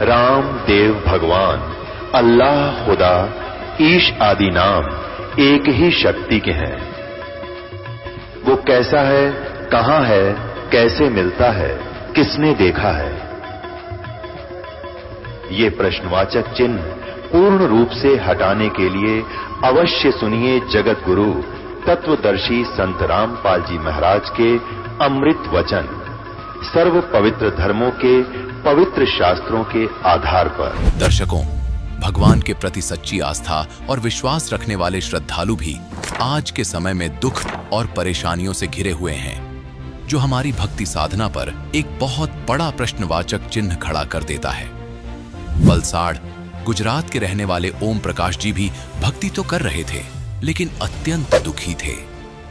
राम, देव, भगवान, अल्लाह, खुदा, ईश आदि नाम एक ही शक्ति के हैं। वो कैसा है, कहां है, कैसे मिलता है, किसने देखा है? ये प्रश्नवाचक चिन्ह पूर्ण रूप से हटाने के लिए अवश्य सुनिए जगत गुरु तत्वदर्शी संत रामपाल जी महाराज के अमृत वचन, सर्व पवित्र धर्मों के पवित्र शास्त्रों के आधार पर। दर्शकों, भगवान के प्रति सच्ची आस्था और विश्वास रखने वाले श्रद्धालु भी आज के समय में दुख और परेशानियों से घिरे हुए हैं, जो हमारी भक्ति साधना पर एक बहुत बड़ा प्रश्नवाचक चिन्ह खड़ा कर देता है। वलसाड़, गुजरात के रहने वाले ओम प्रकाश जी भी भक्ति तो कर रहे थे, लेकिन अत्यंत दुखी थे।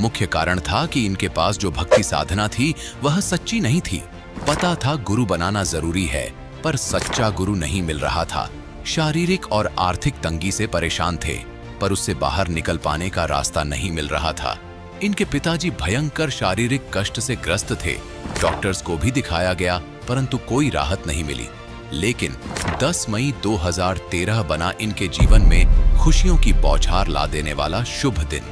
मुख्य कारण था कि इनके पास जो भक्ति साधना थी वह सच्ची नहीं थी। पता था गुरु बनाना जरूरी है, पर सच्चा गुरु नहीं मिल रहा था। शारीरिक और आर्थिक तंगी से परेशान थे, पर उससे बाहर निकल पाने का रास्ता नहीं मिल रहा था। इनके पिताजी भयंकर शारीरिक कष्ट से ग्रस्त थे। डॉक्टर्स को भी दिखाया गया, परंतु कोई राहत नहीं मिली। लेकिन 10 मई 2013 बना इनके जीवन में खुशियों की बौछार ला देने वाला शुभ दिन,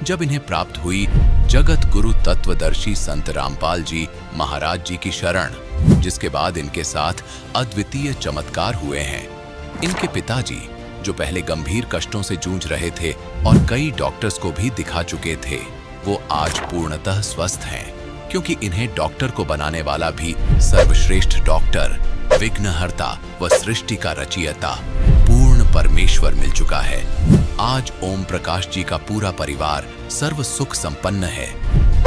जब इन्हें प्राप्त हुई जगत गुरु तत्वदर्शी संत रामपाल जी महाराज जी की शरण, जिसके बाद इनके साथ अद्वितीय चमत्कार हुए हैं। इनके पिताजी, जो पहले गंभीर कष्टों से जूझ रहे थे और कई डॉक्टर्स को भी दिखा चुके थे, वो आज पूर्णतः स्वस्थ हैं, क्योंकि इन्हें डॉक्टर को बनाने वाला भी सर्वश्रेष्ठ डॉक्टर, विघ्नहर्ता व सृष्टि का रचयिता पूर्ण परमेश्वर मिल चुका है। आज ओम प्रकाश जी का पूरा परिवार सर्व सुख संपन्न है।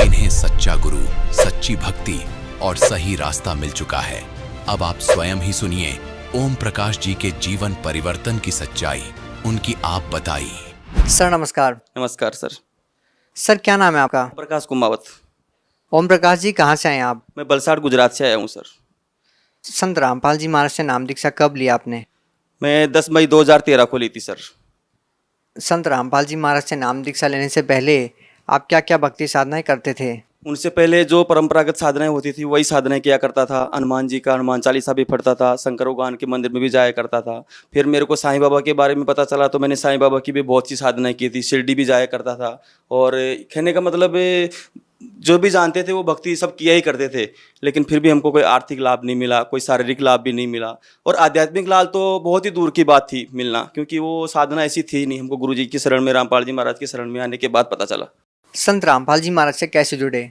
इन्हें सच्चा गुरु, सच्ची भक्ति और सही रास्ता मिल चुका है। अब आप स्वयं ही सुनिए ओम प्रकाश जी के जीवन परिवर्तन की सच्चाई, उनकी आप बताइए। सर नमस्कार। नमस्कार सर। सर क्या नाम है आपका? प्रकाश कुमावत। ओम प्रकाश जी कहाँ से आए हैं आप? मैं वलसाड़ गुजरात से आया हूँ सर। संत रामपाल जी महाराज से नाम दीक्षा कब लिया आपने? मैं 10 मई 2013 को ली थी सर। संत रामपाल जी महाराज से नाम दीक्षा लेने से पहले आप क्या क्या भक्ति साधनाएं करते थे? उनसे पहले जो परंपरागत साधनाएं होती थी वही साधनाएं किया करता था। हनुमान जी का हनुमान चालीसा भी पढ़ता था, शंकर भगवान के मंदिर में भी जाया करता था। फिर मेरे को साईं बाबा के बारे में पता चला तो मैंने साईं बाबा की भी बहुत सी साधनाएं की थी। शिरडी भी जाया करता था। और कहने का मतलब जो भी जानते थे वो भक्ति सब किया ही करते थे, लेकिन फिर भी हमको कोई आर्थिक लाभ नहीं मिला, कोई शारीरिक लाभ भी नहीं मिला, और आध्यात्मिक लाभ तो बहुत ही दूर की बात थी मिलना, क्योंकि वो साधना ऐसी थी नहीं। हमको गुरु जी की शरण में, रामपाल जी महाराज की शरण में आने के बाद पता चला। संत रामपाल जी महाराज से कैसे जुड़े?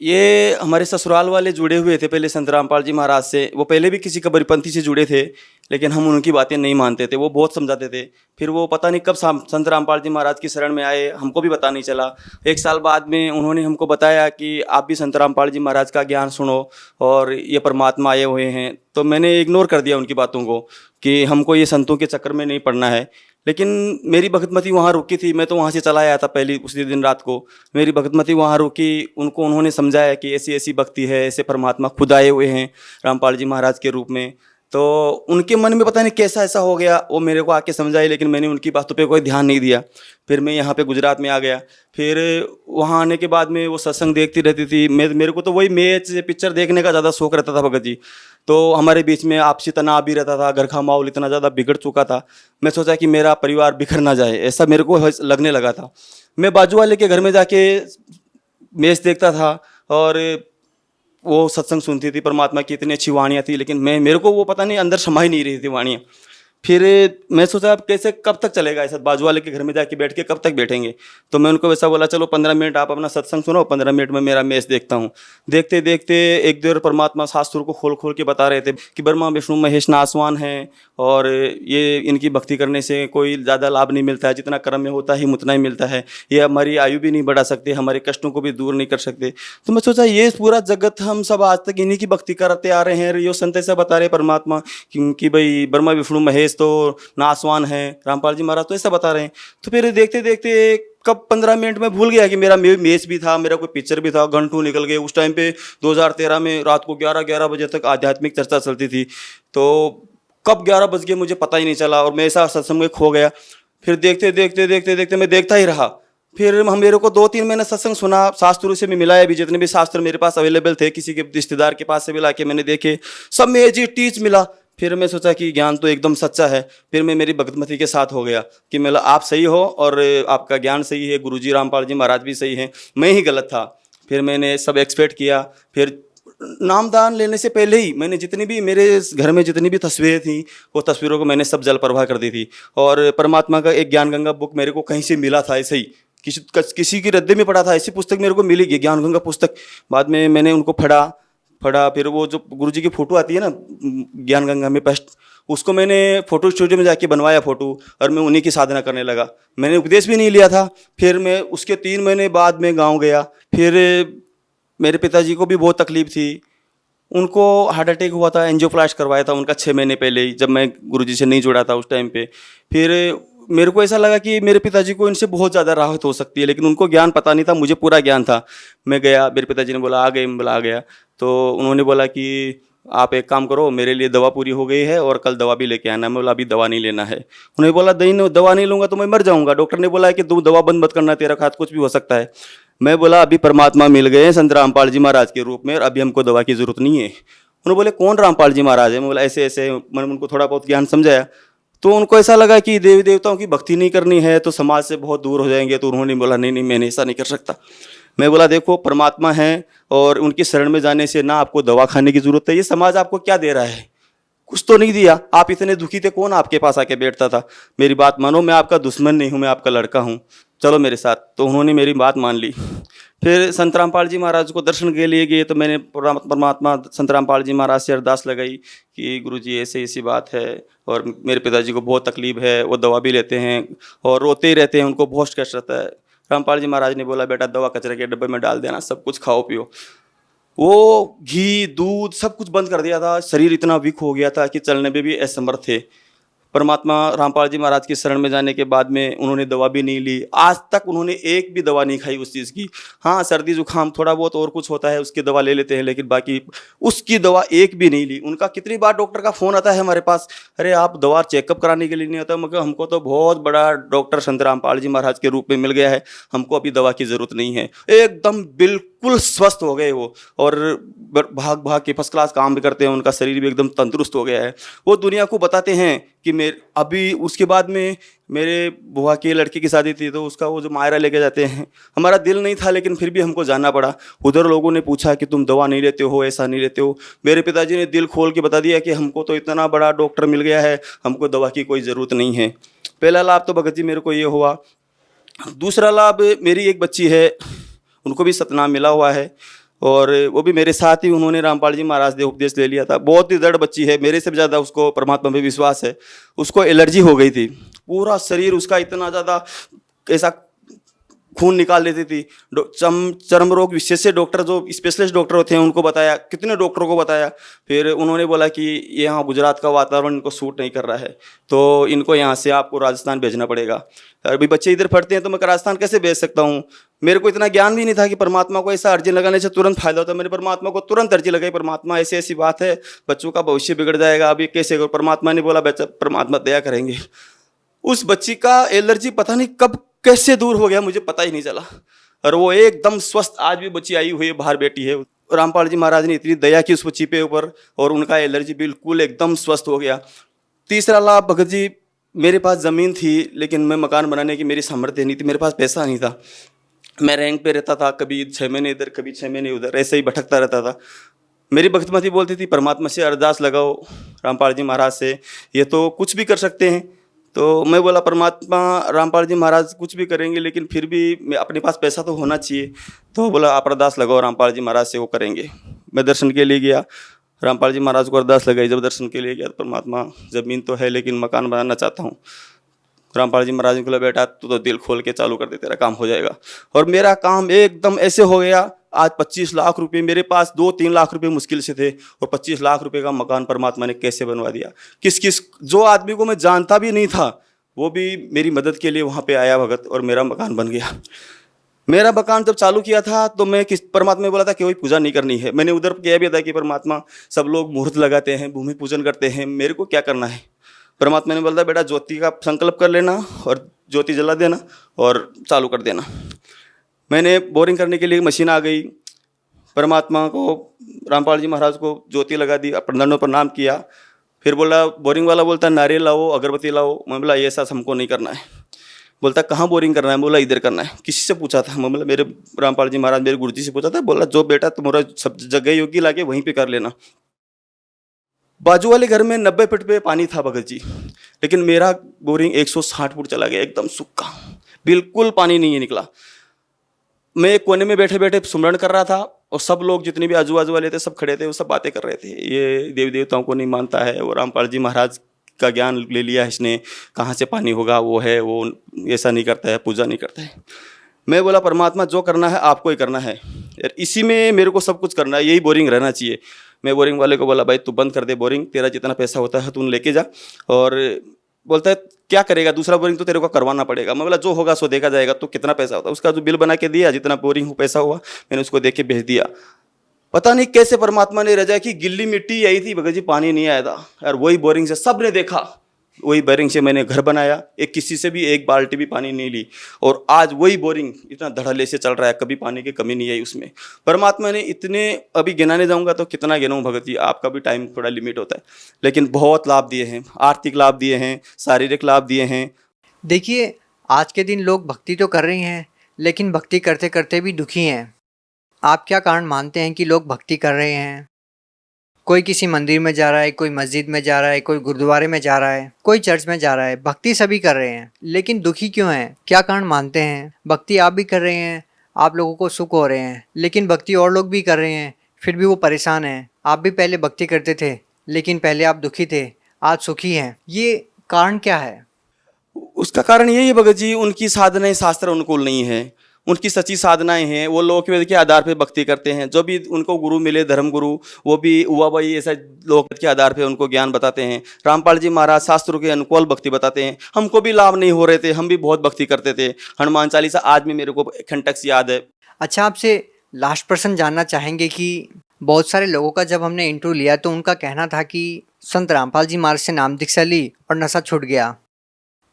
ये हमारे ससुराल वाले जुड़े हुए थे पहले संत रामपाल जी महाराज से। वो पहले भी किसी कबीरपंथी से जुड़े थे, लेकिन हम उनकी बातें नहीं मानते थे। वो बहुत समझाते थे। फिर वो पता नहीं कब संत रामपाल जी महाराज की शरण में आए, हमको भी पता नहीं चला। 1 साल बाद में उन्होंने हमको बताया कि आप भी संत रामपाल जी महाराज का ज्ञान सुनो और ये परमात्मा आए हुए हैं। तो मैंने इग्नोर कर दिया उनकी बातों को कि हमको ये संतों के चक्कर में नहीं पड़ना है। लेकिन मेरी भगतमती वहाँ रुकी थी। मैं तो वहाँ से चला आया था पहली उसी दिन रात को। मेरी भगतमती वहाँ रुकी, उनको उन्होंने समझाया कि ऐसी ऐसी भक्ति है, ऐसे परमात्मा खुद आए हुए हैं रामपाल जी महाराज के रूप में। तो उनके मन में पता नहीं कैसा ऐसा हो गया, वो मेरे को आके समझाई, लेकिन मैंने उनकी बातों पे कोई ध्यान नहीं दिया। फिर मैं यहाँ पे गुजरात में आ गया। फिर वहाँ आने के बाद में वो सत्संग देखती रहती थी। मेरे को तो वही मैच पिक्चर देखने का ज़्यादा शौक रहता था भगत जी। तो हमारे बीच में आपसी तनाव भी रहता था। घर का माहौल इतना ज़्यादा बिगड़ चुका था। मैं सोचा कि मेरा परिवार बिखर ना जाए, ऐसा मेरे को लगने लगा था। मैं बाजू वाले के घर में जाके मैच देखता था और वो सत्संग सुनती थी। परमात्मा की इतनी अच्छी वाणियाँ थी, लेकिन मेरे को वो पता नहीं अंदर समा ही नहीं रही थी वाणियाँ। फिर मैं सोचा अब कैसे, कब तक चलेगा ऐसा, बाजू वाले के घर में जाके बैठ के कब तक बैठेंगे। तो मैं उनको वैसा बोला, चलो 15 मिनट आप अपना सत्संग सुनो, 15 मिनट में मेरा मैच देखता हूँ। देखते देखते एक देर परमात्मा शास्त्रों को खोल खोल के बता रहे थे कि ब्रह्मा विष्णु महेश नासवान हैं और ये इनकी भक्ति करने से कोई ज़्यादा लाभ नहीं मिलता है, जितना कर्म में होता है उतना ही मिलता है। ये हमारी आयु भी नहीं बढ़ा सकते, हमारे कष्टों को भी दूर नहीं कर सकते। तो मैं सोचा ये पूरा जगत हम सब आज तक इन्हीं की भक्ति करते आ रहे हैं। ये संत ऐसा बता रहे परमात्मा कि भाई ब्रह्मा विष्णु महेश तो नासवान है, रामपाल जी महाराज तो ऐसा बता रहे हैं। तो फिर देखते देखते कब 15 मिनट में भूल गया कि मेरा मैच भी था, मेरा कोई पिक्चर भी था। घंटों निकल गए। उस टाइम पे 2013 में रात को 11 बजे तक आध्यात्मिक चर्चा चलती थी। तो कब 11 बज गए मुझे पता ही नहीं चला और मैं ऐसा सत्संग में खो गया। फिर देखते देखते मैं देखता ही रहा। फिर मेरे को 2-3 महीने सत्संग सुना, शास्त्रों से भी मिलाया भी, जितने भी शास्त्र मेरे पास अवेलेबल थे, किसी के रिश्तेदार के पास से भी लाके मैंने देखे, सब में ये टीच मिला फिर मैं सोचा कि ज्ञान तो एकदम सच्चा है। फिर मैं मेरी भगतमती के साथ हो गया कि मतलब आप सही हो और आपका ज्ञान सही है, गुरुजी रामपाल जी महाराज भी सही हैं, मैं ही गलत था। फिर मैंने सब एक्सपेक्ट किया। फिर नामदान लेने से पहले ही मैंने जितनी भी मेरे घर में जितनी भी तस्वीरें थी वो तस्वीरों को मैंने सब जल प्रवाह कर दी थी। और परमात्मा का एक ज्ञान गंगा बुक मेरे को कहीं से मिला था, ऐसे ही किसी की रद्दे में पढ़ा था, ऐसी पुस्तक मेरे को मिली ज्ञान गंगा पुस्तक। बाद में मैंने उनको पढ़ा। फिर वो जो गुरुजी की फ़ोटो आती है ना ज्ञान गंगा में पेस्ट, उसको मैंने फ़ोटो स्टूडियो में जाके बनवाया फ़ोटो, और मैं उन्हीं की साधना करने लगा। मैंने उपदेश भी नहीं लिया था। फिर मैं उसके 3 महीने बाद में गाँव गया। फिर मेरे पिताजी को भी बहुत तकलीफ़ थी, उनको हार्ट अटैक हुआ था, एंजियोप्लास्ट करवाया था उनका 6 महीने पहले ही, जब मैं गुरुजी से नहीं जुड़ा था उस टाइम पे। फिर मेरे को ऐसा लगा कि मेरे पिताजी को इनसे बहुत ज़्यादा राहत हो सकती है, लेकिन उनको ज्ञान पता नहीं था, मुझे पूरा ज्ञान था। मैं गया, मेरे पिताजी ने बोला आ गए, मैं बोला आ गया। तो उन्होंने बोला कि आप एक काम करो, मेरे लिए दवा पूरी हो गई है और कल दवा भी लेके आना। मैं बोला अभी दवा नहीं लेना है। उन्होंने बोला दवा नहीं लूँगा तो मैं मर जाऊँगा, डॉक्टर ने बोला है कि तू दवा बंद मत करना, तेरा खात कुछ भी हो सकता है। मैं बोला अभी परमात्मा मिल गए हैं संत रामपाल जी महाराज के रूप में, और अभी हमको दवा की ज़रूरत नहीं है। उन्होंने बोले कौन रामपाल जी महाराज है? मैं बोला ऐसे ऐसे। मैंने उनको थोड़ा बहुत ज्ञान समझाया। तो उनको ऐसा लगा कि देवी देवताओं की भक्ति नहीं करनी है तो समाज से बहुत दूर हो जाएंगे। तो उन्होंने बोला नहीं, मैंने ऐसा नहीं कर सकता। मैं बोला देखो परमात्मा है और उनकी शरण में जाने से ना आपको दवा खाने की ज़रूरत है। ये समाज आपको क्या दे रहा है? कुछ तो नहीं दिया। आप इतने दुखी थे, कौन आपके पास आके बैठता था? मेरी बात मानो, मैं आपका दुश्मन नहीं हूँ, मैं आपका लड़का हूँ, चलो मेरे साथ। तो उन्होंने मेरी बात मान ली। फिर संत रामपाल जी महाराज को दर्शन के लिए गए। तो मैंने परमात्मा संत रामपाल जी महाराज से अरदास लगाई कि गुरुजी ऐसे ऐसी बात है और मेरे पिताजी को बहुत तकलीफ है, वो दवा भी लेते हैं और रोते ही रहते हैं, उनको बहुत कष्ट रहता है। रामपाल जी महाराज ने बोला बेटा दवा कचरे के डब्बे में डाल देना, सब कुछ खाओ पियो। वो घी दूध सब कुछ बंद कर दिया था। शरीर इतना वीक हो गया था कि चलने में भी असमर्थ थे। परमात्मा रामपाल जी महाराज की शरण में जाने के बाद में उन्होंने दवा भी नहीं ली। आज तक उन्होंने एक भी दवा नहीं खाई उस चीज़ की। हाँ, सर्दी जुकाम थोड़ा बहुत और कुछ होता है उसकी दवा ले लेते हैं, लेकिन बाकी उसकी दवा एक भी नहीं ली। उनका कितनी बार डॉक्टर का फ़ोन आता है हमारे पास, अरे आप दवा चेकअप कराने के लिए नहीं आता? मगर हमको तो बहुत बड़ा डॉक्टर संत रामपाल जी महाराज के रूप में मिल गया है, हमको अभी दवा की ज़रूरत नहीं है। एकदम बिल्कुल स्वस्थ हो गए वो, और भाग भाग के फर्स्ट क्लास काम भी करते हैं, उनका शरीर भी एकदम तंदुरुस्त हो गया है। वो दुनिया को बताते हैं कि अभी उसके बाद में मेरे बुआ के लड़के की शादी थी, तो उसका वो जो मायरा लेके जाते हैं, हमारा दिल नहीं था लेकिन फिर भी हमको जाना पड़ा। उधर लोगों ने पूछा कि तुम दवा नहीं लेते हो, ऐसा नहीं लेते हो। मेरे पिताजी ने दिल खोल के बता दिया कि हमको तो इतना बड़ा डॉक्टर मिल गया है, हमको दवा की कोई ज़रूरत नहीं है। पहला लाभ तो भगत जी मेरे को ये हुआ। दूसरा लाभ, मेरी एक बच्ची है, उनको भी सतनाम मिला हुआ है, और वो भी मेरे साथ ही उन्होंने रामपाल जी महाराज से उपदेश ले लिया था। बहुत ही दृढ़ बच्ची है, मेरे से भी ज़्यादा उसको परमात्मा में विश्वास है। उसको एलर्जी हो गई थी, पूरा शरीर उसका इतना ज़्यादा ऐसा खून निकाल लेती थी। चर्म रोग विशेषज्ञ डॉक्टर जो स्पेशलिस्ट डॉक्टर होते हैं उनको बताया, कितने डॉक्टरों को बताया। फिर उन्होंने बोला कि यहाँ गुजरात का वातावरण इनको सूट नहीं कर रहा है, तो इनको यहाँ से आपको राजस्थान भेजना पड़ेगा। अभी बच्चे इधर पढ़ते हैं तो मैं राजस्थान कैसे भेज सकता हूँ? मेरे को इतना ज्ञान भी नहीं था कि परमात्मा को ऐसा अर्जी लगाने से तुरंत फायदा होता है। मैंने परमात्मा को तुरंत अर्जी लगाई, परमात्मा ऐसी ऐसी बात है, बच्चों का भविष्य बिगड़ जाएगा, अभी कैसे करो? परमात्मा ने बोला बच्चा, परमात्मा दया करेंगे। उस बच्ची का एलर्जी पता नहीं कब कैसे दूर हो गया, मुझे पता ही नहीं चला, और वो एकदम स्वस्थ आज भी बच्ची आई हुई है, बाहर बैठी है। रामपाल जी महाराज ने इतनी दया की उस बच्ची पे ऊपर, और उनका एलर्जी बिल्कुल एकदम स्वस्थ हो गया। तीसरा लाभ, भगत जी मेरे पास ज़मीन थी लेकिन मैं मकान बनाने की मेरी सामर्थ्य नहीं थी, मेरे पास पैसा नहीं था। मैं रैंक पे रहता था, कभी 6 महीने इधर कभी 6 महीने उधर, ऐसे ही भटकता रहता था। मेरी भक्तमती बोलती थी परमात्मा से अरदास लगाओ, रामपाल जी महाराज से, ये तो कुछ भी कर सकते हैं। तो मैं बोला परमात्मा रामपाल जी महाराज कुछ भी करेंगे लेकिन फिर भी मैं अपने पास पैसा तो होना चाहिए। तो बोला आप अरदास लगाओ रामपाल जी महाराज से, वो करेंगे। मैं दर्शन के लिए गया, रामपाल जी महाराज को अरदास लगाई। जब दर्शन के लिए गया तो परमात्मा ज़मीन तो है लेकिन मकान बनाना चाहता हूँ। रामपाल जी महाराज ने बोला बेटा तू तो दिल खोल के चालू कर दे, तेरा काम हो जाएगा। और मेरा काम एकदम ऐसे हो गया। आज 25 लाख रुपए मेरे पास, 2-3 लाख रुपए मुश्किल से थे, और 25 लाख रुपए का मकान परमात्मा ने कैसे बनवा दिया। किस जो आदमी को मैं जानता भी नहीं था वो भी मेरी मदद के लिए वहाँ पे आया भगत, और मेरा मकान बन गया। मेरा मकान जब चालू किया था तो मैं परमात्मा ने बोला था कि कोई पूजा नहीं करनी है। मैंने उधर किया भी था कि परमात्मा सब लोग मुहूर्त लगाते हैं, भूमि पूजन करते हैं, मेरे को क्या करना है? परमात्मा ने बोला बेटा ज्योति का संकल्प कर लेना और ज्योति जला देना और चालू कर देना। मैंने बोरिंग करने के लिए मशीन आ गई। परमात्मा को, रामपाल जी महाराज को ज्योति लगा दी, दंडों प्रणाम किया। फिर बोला, बोरिंग वाला बोलता नारियल लाओ, अगरबत्ती लाओ। मैं बोला ये ऐसा हमको नहीं करना है। बोलता कहाँ बोरिंग करना है? बोला इधर करना है। किसी से पूछा था? मैं बोला मेरे रामपाल जी महाराज मेरे गुरुजी से पूछा था। बोला जो बेटा तुम्हारा सब जगह योगी लागे वहीं पे कर लेना। बाजू वाले घर में 90 फुट पे पानी था भगत जी, लेकिन मेरा बोरिंग 160 फुट चला गया, एकदम सूखा, बिल्कुल पानी नहीं निकला। मैं एक कोने में बैठे बैठे सुमरण कर रहा था और सब लोग जितने भी आजू बाजू वाले थे सब खड़े थे, वो सब बातें कर रहे थे, ये देवी देवताओं को नहीं मानता है, वो रामपाल जी महाराज का ज्ञान ले लिया है इसने, कहाँ से पानी होगा, वो है वो ऐसा नहीं करता है, पूजा नहीं करता है। मैं बोला परमात्मा जो करना है आपको ही करना है यार, इसी में मेरे को सब कुछ करना है, यही बोरिंग रहना चाहिए। मैं बोरिंग वाले को बोला भाई तू बंद कर दे बोरिंग, तेरा जितना पैसा होता है तू लेके जा। और बोलता है क्या करेगा, दूसरा बोरिंग तो तेरे को करवाना पड़ेगा। मैं बोला जो होगा सो देखा जाएगा, तो कितना पैसा होता है उसका जो बिल बना के दिया, जितना बोरिंग पैसा हुआ मैंने उसको देख के भेज दिया। पता नहीं कैसे परमात्मा ने रजा की गिल्ली मिट्टी आई थी भगत जी, पानी नहीं आया था यार, वही बोरिंग से सब ने देखा, वही बोरिंग से मैंने घर बनाया, एक किसी से भी एक बाल्टी भी पानी नहीं ली, और आज वही बोरिंग इतना धड़ल्ले से चल रहा है, कभी पानी की कमी नहीं आई उसमें। परमात्मा ने इतने, अभी गिनाने जाऊंगा तो कितना गिनाऊं भगत जी, आपका भी टाइम थोड़ा लिमिट होता है, लेकिन बहुत लाभ दिए हैं, आर्थिक लाभ दिए हैं, शारीरिक लाभ दिए हैं। देखिए आज के दिन लोग भक्ति तो कर रहे हैं, लेकिन भक्ति करते करते भी दुखी हैं। आप क्या कारण मानते हैं कि लोग भक्ति कर रहे हैं? कोई किसी मंदिर में जा रहा है, कोई मस्जिद में जा रहा है, कोई गुरुद्वारे में जा रहा है, कोई चर्च में जा रहा है, भक्ति सभी कर रहे हैं, लेकिन दुखी क्यों हैं? क्या कारण मानते हैं? भक्ति आप भी कर रहे हैं, आप लोगों को सुख हो रहे हैं, लेकिन भक्ति और लोग भी कर रहे हैं, फिर भी वो परेशान हैं। आप भी पहले भक्ति करते थे, लेकिन पहले आप दुखी थे, आज सुखी हैं, ये कारण क्या है? उसका कारण यही है भगत जी, उनकी साधनाएं शास्त्र अनुकूल नहीं है, उनकी सच्ची साधनाएं हैं, वो लोक वेद के आधार पे भक्ति करते हैं। जो भी उनको गुरु मिले, धर्म गुरु, वो भी हुआ भाई ऐसा लोक वेद के आधार पे उनको ज्ञान बताते हैं। रामपाल जी महाराज शास्त्रों के अनुकूल भक्ति बताते हैं। हमको भी लाभ नहीं हो रहे थे, हम भी बहुत भक्ति करते थे। हनुमान चालीसा आज भी मेरे को खंटक से याद है। अच्छा, आपसे लास्ट प्रश्न जानना चाहेंगे कि बहुत सारे लोगों का जब हमने इंटरव्यू लिया तो उनका कहना था कि संत रामपाल जी महाराज से नाम दीक्षा ली और नशा छूट गया।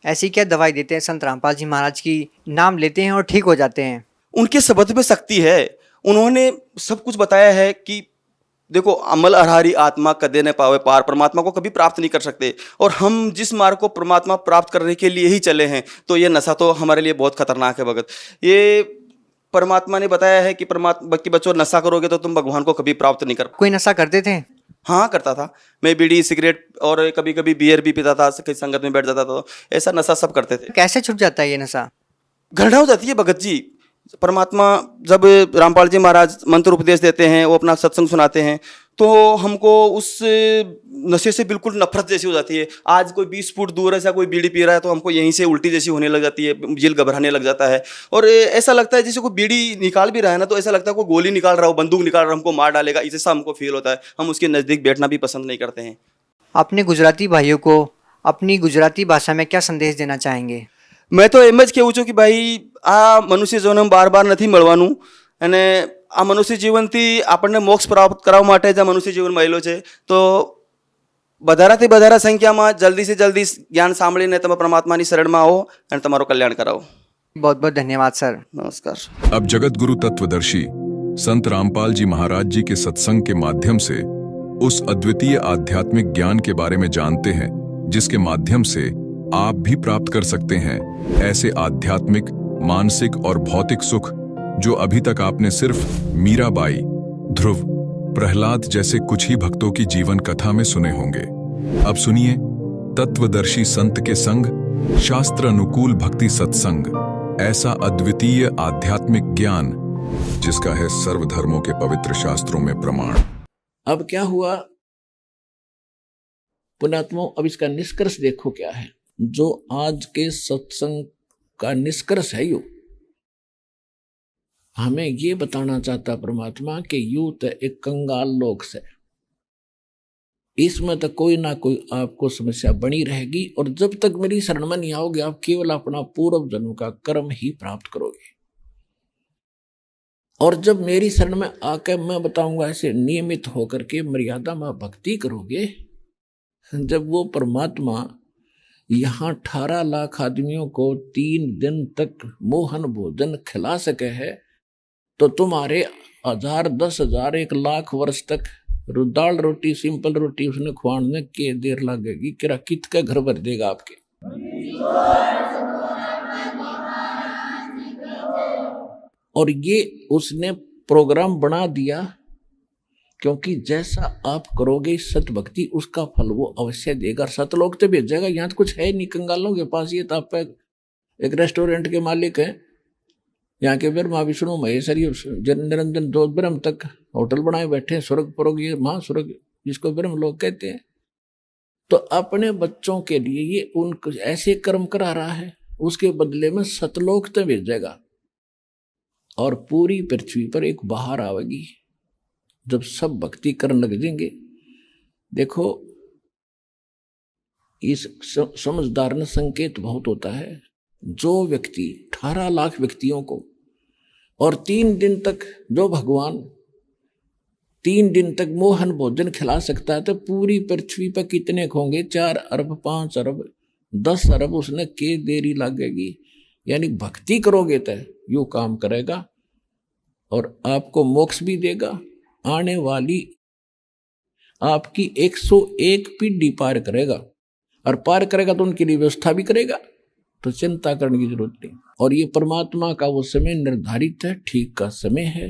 ऐसी क्या दवाई देते हैं संत रामपाल जी महाराज की, नाम लेते हैं और ठीक हो जाते हैं? उनके शब्द में शक्ति है, उन्होंने सब कुछ बताया है कि देखो अमल अरहारी आत्मा कदे न पावे पार, परमात्मा को कभी प्राप्त नहीं कर सकते, और हम जिस मार्ग को परमात्मा प्राप्त करने के लिए ही चले हैं, तो ये नशा तो हमारे लिए बहुत खतरनाक है भगत। ये परमात्मा ने बताया है कि परमात्मा की बच्चों नशा करोगे तो तुम भगवान को कभी प्राप्त नहीं कर। कोई नशा करते थे? हाँ करता था, मैं बीड़ी सिगरेट और कभी कभी बियर भी पीता था, कहीं संगत में बैठ जाता था, तो ऐसा नशा सब करते थे। कैसे छूट जाता है ये नशा? घृणा हो जाती है भगत जी। परमात्मा जब रामपाल जी महाराज मंत्र उपदेश देते हैं, वो अपना सत्संग सुनाते हैं, तो हमको उस नशे से बिल्कुल नफरत जैसी हो जाती है। आज कोई 20 फुट दूर ऐसा कोई बीड़ी पी रहा है तो हमको यहीं से उल्टी जैसी होने लग जाती है, दिल घबराने लग जाता है, और ऐसा लगता है जैसे कोई बीड़ी निकाल भी रहा है ना, तो ऐसा लगता है कोई गोली निकाल रहा हो, बंदूक निकाल रहा हो, हमको मार डालेगा, ऐसा हमको फील होता है। हम उसके नज़दीक बैठना भी पसंद नहीं करते हैं। अपने गुजराती भाइयों को अपनी गुजराती भाषा में क्या संदेश देना चाहेंगे? मैं तो एम જ કહેવું છું કે ભાઈ આ મનુષ્ય જન્મ બાર બાર નથી મળવાનું, અને આ મનુષ્ય જીવનથી આપણને મોક્ષ પ્રાપ્ત કરવા માટે જ આ મનુષ્ય જીવન મળેલો છે, તો વધારાથી વધારા સંખ્યામાં જલ્દી से જલ્દી જ્ઞાન સાંભળીને તમે પરમાત્માની શરણમાં આવો અને તમારું કલ્યાણ કરાવો। बहुत बहुत धन्यवाद सर। नमस्कार। अब जगत गुरु तत्वदर्शी संत रामपाल जी महाराज जी के सत्संग के माध्यम से उस अद्वितीय आध्यात्मिक ज्ञान के बारे में जानते हैं, जिसके माध्यम से आप भी प्राप्त कर सकते हैं ऐसे आध्यात्मिक, मानसिक और भौतिक सुख जो अभी तक आपने सिर्फ मीराबाई, ध्रुव, प्रहलाद जैसे कुछ ही भक्तों की जीवन कथा में सुने होंगे। अब सुनिए तत्वदर्शी संत के संग शास्त्र अनुकूल भक्ति सत्संग, ऐसा अद्वितीय आध्यात्मिक ज्ञान जिसका है सर्वधर्मों के पवित्र शास्त्रों में प्रमाण। अब क्या हुआ पुण्यात्माओं, अब इसका निष्कर्ष देखो क्या है। जो आज के सत्संग का निष्कर्ष है, यू हमें ये बताना चाहता परमात्मा कि यू तो एक कंगाल लोक से, इसमें तो कोई ना कोई आपको समस्या बनी रहेगी, और जब तक मेरी शरण में नहीं आओगे आप केवल अपना पूर्व जन्म का कर्म ही प्राप्त करोगे। और जब मेरी शरण में आकर मैं बताऊंगा ऐसे नियमित होकर के मर्यादा में भक्ति करोगे, जब वो परमात्मा यहाँ 18 लाख आदमियों को 3 दिन तक मोहन भोजन खिला सके है, तो तुम्हारे 1000, 10,000, 1 लाख वर्ष तक दाल रोटी सिंपल रोटी उसने खुआने के देर लगेगी, किरा कित के घर भर देगा आपके। और ये उसने प्रोग्राम बना दिया, क्योंकि जैसा आप करोगे सत भक्ति उसका फल वो अवश्य देगा। सतलोक तो भेजेगा, यहाँ तो कुछ है नहीं कंगालों के पास। ये तो आप एक रेस्टोरेंट के मालिक हैं, यहाँ के ब्रह्मा विष्णु महेश्वर निरंजन दो ब्रह्म तक होटल बनाए बैठे हैं, स्वर्ग पुरोग ये महास्वर्ग जिसको ब्रह्म लोग कहते हैं। तो अपने बच्चों के लिए ये उनको ऐसे कर्म करा रहा है, उसके बदले में सतलोक तो भेजेगा। और पूरी पृथ्वी पर एक बहार आवेगी जब सब भक्ति करने लग जाएंगे। देखो इस समझदार ने संकेत बहुत होता है। जो व्यक्ति 18 लाख व्यक्तियों को और 3 दिन तक, जो भगवान 3 दिन तक मोहन भोजन खिला सकता है, तो पूरी पृथ्वी पर कितने होंगे? 4 अरब 5 अरब 10 अरब उसने के देरी लगेगी। यानी भक्ति करोगे तो यू काम करेगा और आपको मोक्ष भी देगा। आने वाली आपकी 101 पीढ़ी पार करेगा, और पार करेगा तो उनके लिए व्यवस्था भी करेगा, तो चिंता करने की जरूरत नहीं। और ये परमात्मा का वो समय निर्धारित है, ठीक का समय है।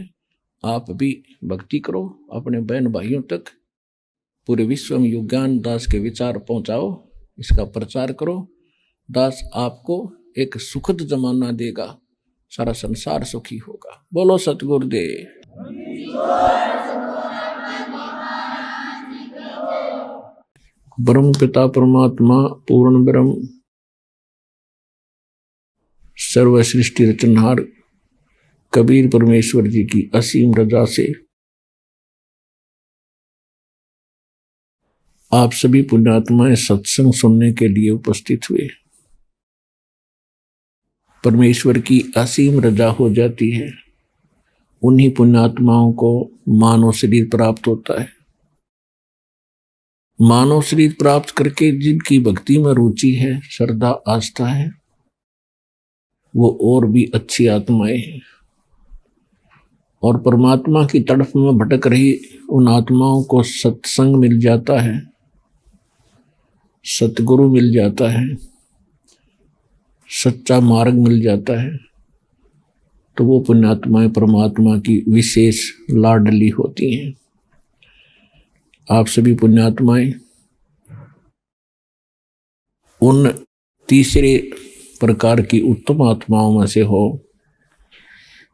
आप भी भक्ति करो, अपने बहन भाइयों तक पूरे विश्व में योज्ञान दास के विचार पहुंचाओ, इसका प्रचार करो। दास आपको एक सुखद जमाना देगा, सारा संसार सुखी होगा। बोलो सतगुरुदेव। ब्रह्म पिता परमात्मा पूर्ण ब्रह्म सर्व सृष्टि रचनहार कबीर परमेश्वर जी की असीम रजा से आप सभी पुण्यात्माएं सत्संग सुनने के लिए उपस्थित हुए। परमेश्वर की असीम रजा हो जाती है, उन्हीं पुण्यात्माओं को मानव शरीर प्राप्त होता है। मानव शरीर प्राप्त करके जिनकी भक्ति में रुचि है, श्रद्धा आस्था है, वो और भी अच्छी आत्माएं हैं। और परमात्मा की तड़फ में भटक रही उन आत्माओं को सत्संग मिल जाता है, सतगुरु मिल जाता है, सच्चा मार्ग मिल जाता है, तो वो पुण्यात्माएं परमात्मा की विशेष लाडली होती हैं। आप सभी पुण्यात्माएं उन तीसरे प्रकार की उत्तम आत्माओं में से हो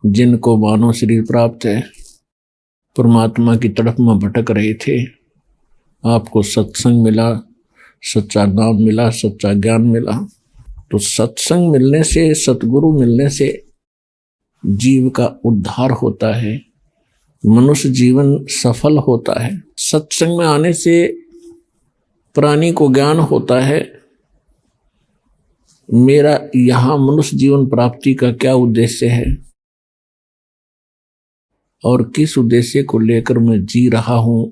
जिनको मानव शरीर प्राप्त है, परमात्मा की तरफ में भटक रहे थे, आपको सत्संग मिला, सच्चा नाम मिला, सच्चा ज्ञान मिला। तो सत्संग मिलने से, सतगुरु मिलने से जीव का उद्धार होता है, मनुष्य जीवन सफल होता है। सत्संग में आने से प्राणी को ज्ञान होता है, मेरा यहाँ मनुष्य जीवन प्राप्ति का क्या उद्देश्य है और किस उद्देश्य को लेकर मैं जी रहा हूं।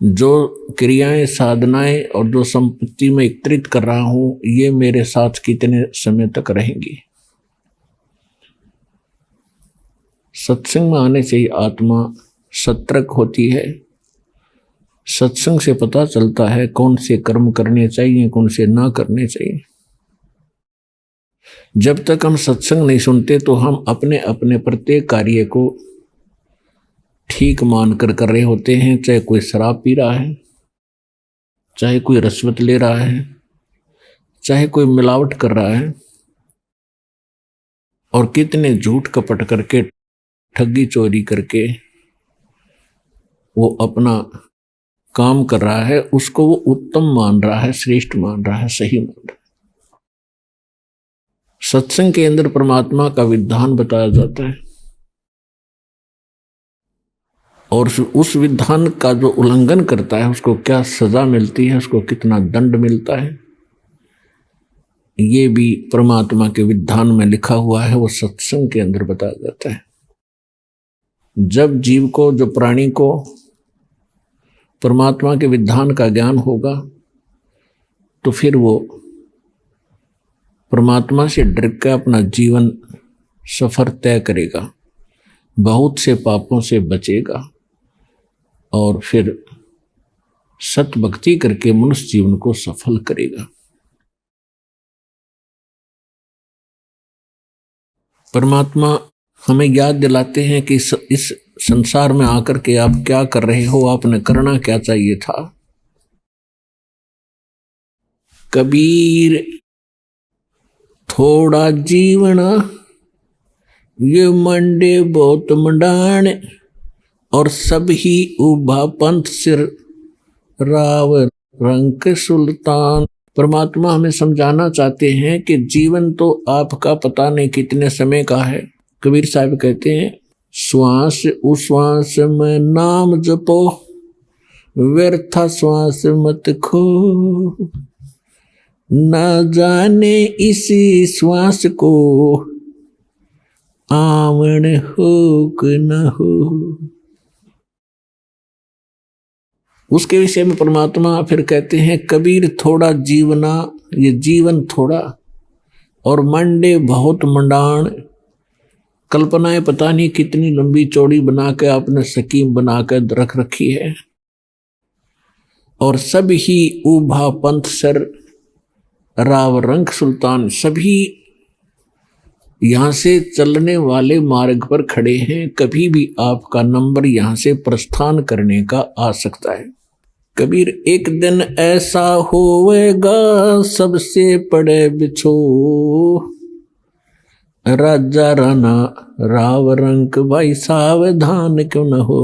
जो क्रियाएं, साधनाएं और जो संपत्ति में एकत्रित कर रहा हूं, ये मेरे साथ कितने समय तक रहेंगी। सत्संग में आने से ही आत्मा सतर्क होती है। सत्संग से पता चलता है कौन से कर्म करने चाहिए, कौन से ना करने चाहिए। जब तक हम सत्संग नहीं सुनते तो हम अपने अपने प्रत्येक कार्य को ठीक मानकर कर रहे होते हैं। चाहे कोई शराब पी रहा है, चाहे कोई रिश्वत ले रहा है, चाहे कोई मिलावट कर रहा है, और कितने झूठ कपट करके, ठगी चोरी करके वो अपना काम कर रहा है, उसको वो उत्तम मान रहा है, श्रेष्ठ मान रहा है, सही मान रहा है। सत्संग के अंदर परमात्मा का विधान बताया जाता है, और उस विधान का जो उल्लंघन करता है उसको क्या सजा मिलती है, उसको कितना दंड मिलता है, ये भी परमात्मा के विधान में लिखा हुआ है, वो सत्संग के अंदर बताया जाता है। जब जीव को, जो प्राणी को परमात्मा के विधान का ज्ञान होगा, तो फिर वो परमात्मा से डर के अपना जीवन सफर तय करेगा, बहुत से पापों से बचेगा, और फिर सत भक्ति करके मनुष्य जीवन को सफल करेगा। परमात्मा हमें याद दिलाते हैं कि इस संसार में आकर के आप क्या कर रहे हो, आपने करना क्या चाहिए था। कबीर थोड़ा जीवन ये मंडे बहुत मंडान, और सब ही उभा पंथ सिर राव रंक सुल्तान। परमात्मा हमें समझाना चाहते हैं कि जीवन तो आपका पता नहीं कितने समय का है। कबीर साहब कहते हैं, श्वास उश्वास में नाम जपो, व्यर्था श्वास मत खो, न जाने इसी श्वास को आवन हो कि न हो। उसके विषय में परमात्मा फिर कहते हैं, कबीर थोड़ा जीवना, ये जीवन थोड़ा, और मंडे बहुत मंडान, कल्पनाएं पता नहीं कितनी लंबी चौड़ी बना के आपने स्कीम बना के रख रखी है। और सब ही उभा पंथ सर राव रंक सुल्तान, सभी यहां से चलने वाले मार्ग पर खड़े हैं, कभी भी आपका नंबर यहां से प्रस्थान करने का आ सकता है। कबीर एक दिन ऐसा होवेगा सबसे पड़े बिछो, राजा राना राव रंक भाई सावधान क्यों न हो।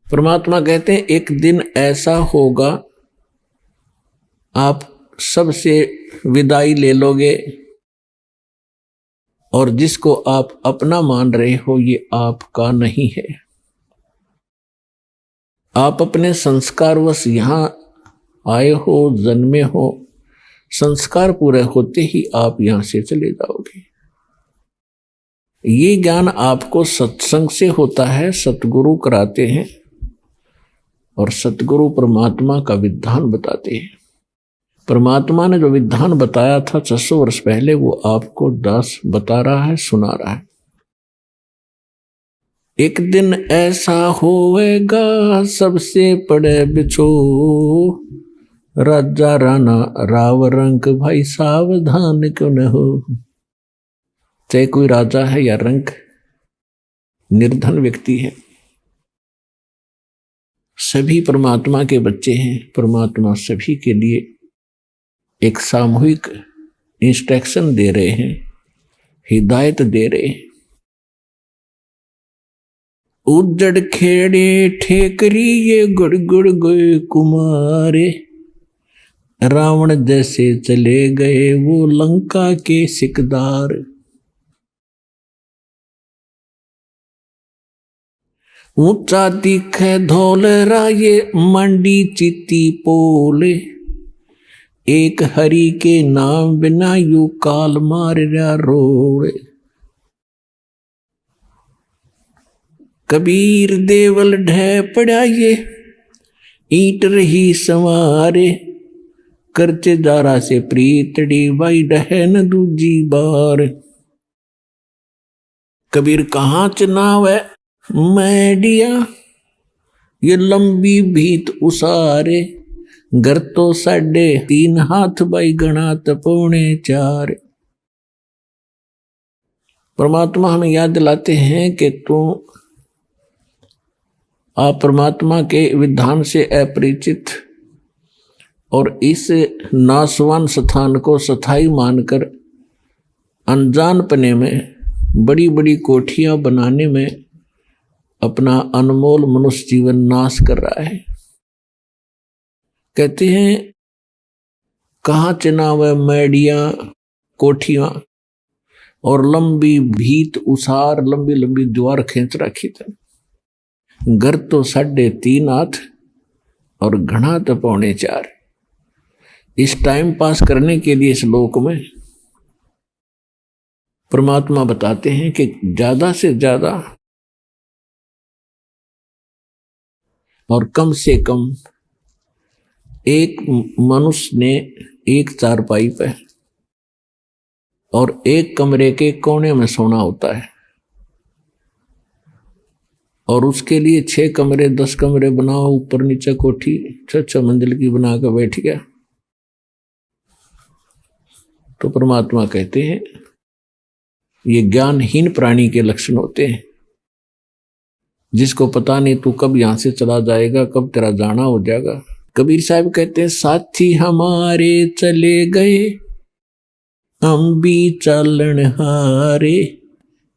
परमात्मा कहते हैं एक दिन ऐसा होगा आप सबसे विदाई ले लोगे, और जिसको आप अपना मान रहे हो ये आपका नहीं है। आप अपने संस्कारवश यहाँ आए हो, जन्मे हो, संस्कार पूरे होते ही आप यहां से चले जाओगे। ये ज्ञान आपको सत्संग से होता है, सतगुरु कराते हैं, और सतगुरु परमात्मा का विधान बताते हैं। परमात्मा ने जो विधान बताया था 600 वर्ष पहले, वो आपको दास बता रहा है, सुना रहा है। एक दिन ऐसा होएगा सबसे पड़े बिछो, राजा राना राव रंक भाई सावधान क्यों न हो। चाहे कोई राजा है या रंक, निर्धन व्यक्ति है, सभी परमात्मा के बच्चे हैं। परमात्मा सभी के लिए एक सामूहिक इंस्ट्रक्शन दे रहे हैं, हिदायत दे रहे हैं। उजड़ खेड़े ठेकरी ये गुड़ गुड़ गए कुमारे, रावण जैसे चले गए वो लंका के सिकदार। ऊंचा दिखे धौलरा ये मंडी चित्ती पोले, एक हरि के नाम बिना यू काल मारा रोड़े। कबीर देवल ढह पड़ा ये ईट रही संवारे, करचे दारा से प्रीतड़ी बाई डहन दूजी बार। कबीर कहाँ चनाव है मैडिया, ये लंबी भीत उसारे, घर तो 3.5 हाथ बाई गणा तपौने 4। परमात्मा हमें याद दिलाते हैं कि तू आप परमात्मा के विधान से अपरिचित और इस नासवान स्थान को स्थायी मानकर अनजानपने में बड़ी बड़ी कोठियां बनाने में अपना अनमोल मनुष्य जीवन नाश कर रहा है। कहते हैं कहाँ चुनाव है मैडियां कोठियां, और लंबी भीत उसार, लंबी लंबी द्वार खींच रखी थी। घर तो 3.5 हाथ और घना तो 4.25। इस टाइम पास करने के लिए इस लोक में परमात्मा बताते हैं कि ज्यादा से ज्यादा और कम से कम एक मनुष्य ने एक चारपाई पे और एक कमरे के कोने में सोना होता है, और उसके लिए 6 कमरे 10 कमरे बनाओ, ऊपर नीचे कोठी 6 मंजिल की बना कर बैठ गया। तो परमात्मा कहते हैं ये ज्ञानहीन प्राणी के लक्षण होते हैं, जिसको पता नहीं तू कब यहां से चला जाएगा, कब तेरा जाना हो जाएगा। कबीर साहब कहते हैं साथी हमारे चले गए, हम भी चालन हारे,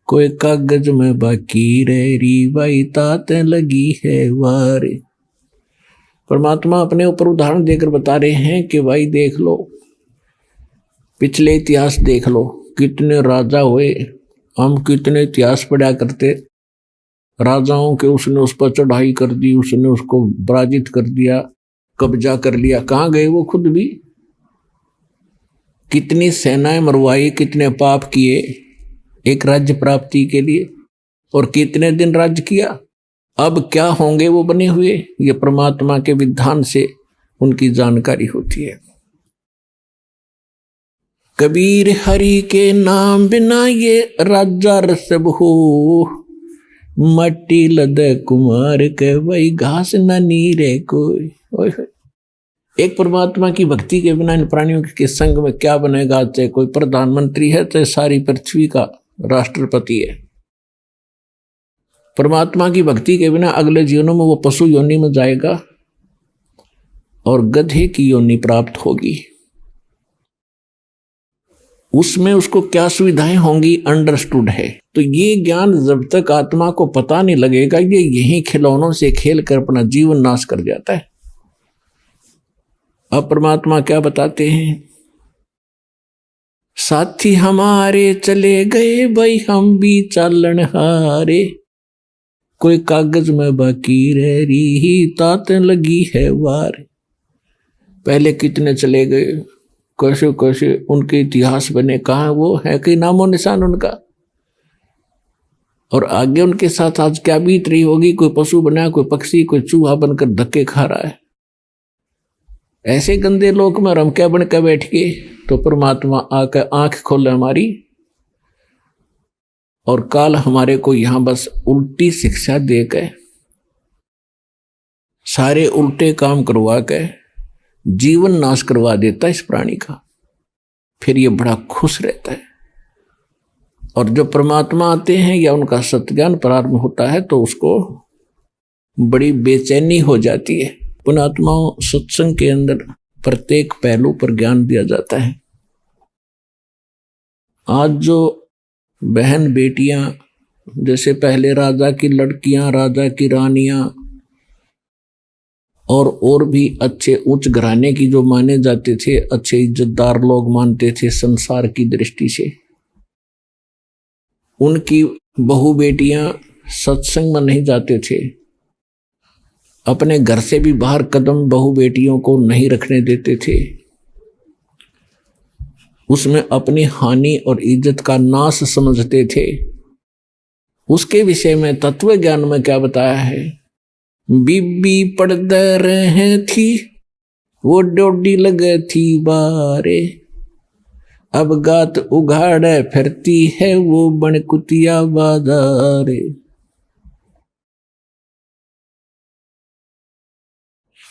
कोई कागज में बाकी री बाई तात लगी है वारे। परमात्मा अपने ऊपर उदाहरण देकर बता रहे हैं कि भाई देख लो, पिछले इतिहास देख लो, कितने राजा हुए, हम कितने इतिहास पढ़ा करते, राजाओं के उसने उस पर चढ़ाई कर दी, उसने उसको पराजित कर दिया, कब्जा कर लिया। कहाँ गए वो खुद भी? कितनी सेनाएं मरवाई, कितने पाप किए एक राज्य प्राप्ति के लिए, और कितने दिन राज्य किया। अब क्या होंगे वो बने हुए, ये परमात्मा के विधान से उनकी जानकारी होती है। कबीर हरि के नाम बिना ये राजा रसब हो, मट्टी लद कुमार के वही घास न नीरे कोई। एक परमात्मा की भक्ति के बिना इन प्राणियों के संग में क्या बनेगा? चाहे कोई प्रधानमंत्री है, चाहे सारी पृथ्वी का राष्ट्रपति है। परमात्मा की भक्ति के बिना अगले जीवनों में वो पशु योनि में जाएगा और गधे की योनि प्राप्त होगी। उसमें उसको क्या सुविधाएं होंगी अंडरस्टूड है। तो ये ज्ञान जब तक आत्मा को पता नहीं लगेगा, ये यही खिलौनों से खेल कर अपना जीवन नाश कर जाता है। अब परमात्मा क्या बताते हैं? साथी हमारे चले गए भाई, हम भी चालन हारे, कोई कागज में बाकी रही तात लगी है वार। पहले कितने चले गए, कैसे कैसे उनके इतिहास बने, कहाँ वो है कि नामो निशान उनका, और आगे उनके साथ आज क्या बीत रही होगी। कोई पशु बना, कोई पक्षी, कोई चूहा बनकर धक्के खा रहा है। ऐसे गंदे लोक में हम क्या बनकर बैठ गए? तो परमात्मा आकर आंख खोले हमारी, और काल हमारे को यहां बस उल्टी शिक्षा देकर, सारे उल्टे काम करवा के जीवन नाश करवा देता है इस प्राणी का। फिर ये बड़ा खुश रहता है। और जब परमात्मा आते हैं या उनका सत्ज्ञान प्रारंभ होता है तो उसको बड़ी बेचैनी हो जाती है। पुणात्माओं, सत्संग के अंदर प्रत्येक पहलू पर ज्ञान दिया जाता है। आज जो बहन बेटियां, जैसे पहले राजा की लड़कियां, राजा की रानियां और भी अच्छे उच्च घराने की जो माने जाते थे, अच्छे इज्जतदार लोग मानते थे संसार की दृष्टि से, उनकी बहू बेटियां सत्संग में नहीं जाते थे। अपने घर से भी बाहर कदम बहू बेटियों को नहीं रखने देते थे। उसमें अपनी हानि और इज्जत का नाश समझते थे। उसके विषय में तत्व ज्ञान में क्या बताया है? बीबी पड़द रहे थी, वो डोडी लगे थी बारे, अब गात उघाड़े फिरती है वो बनकुतिया बाजारे।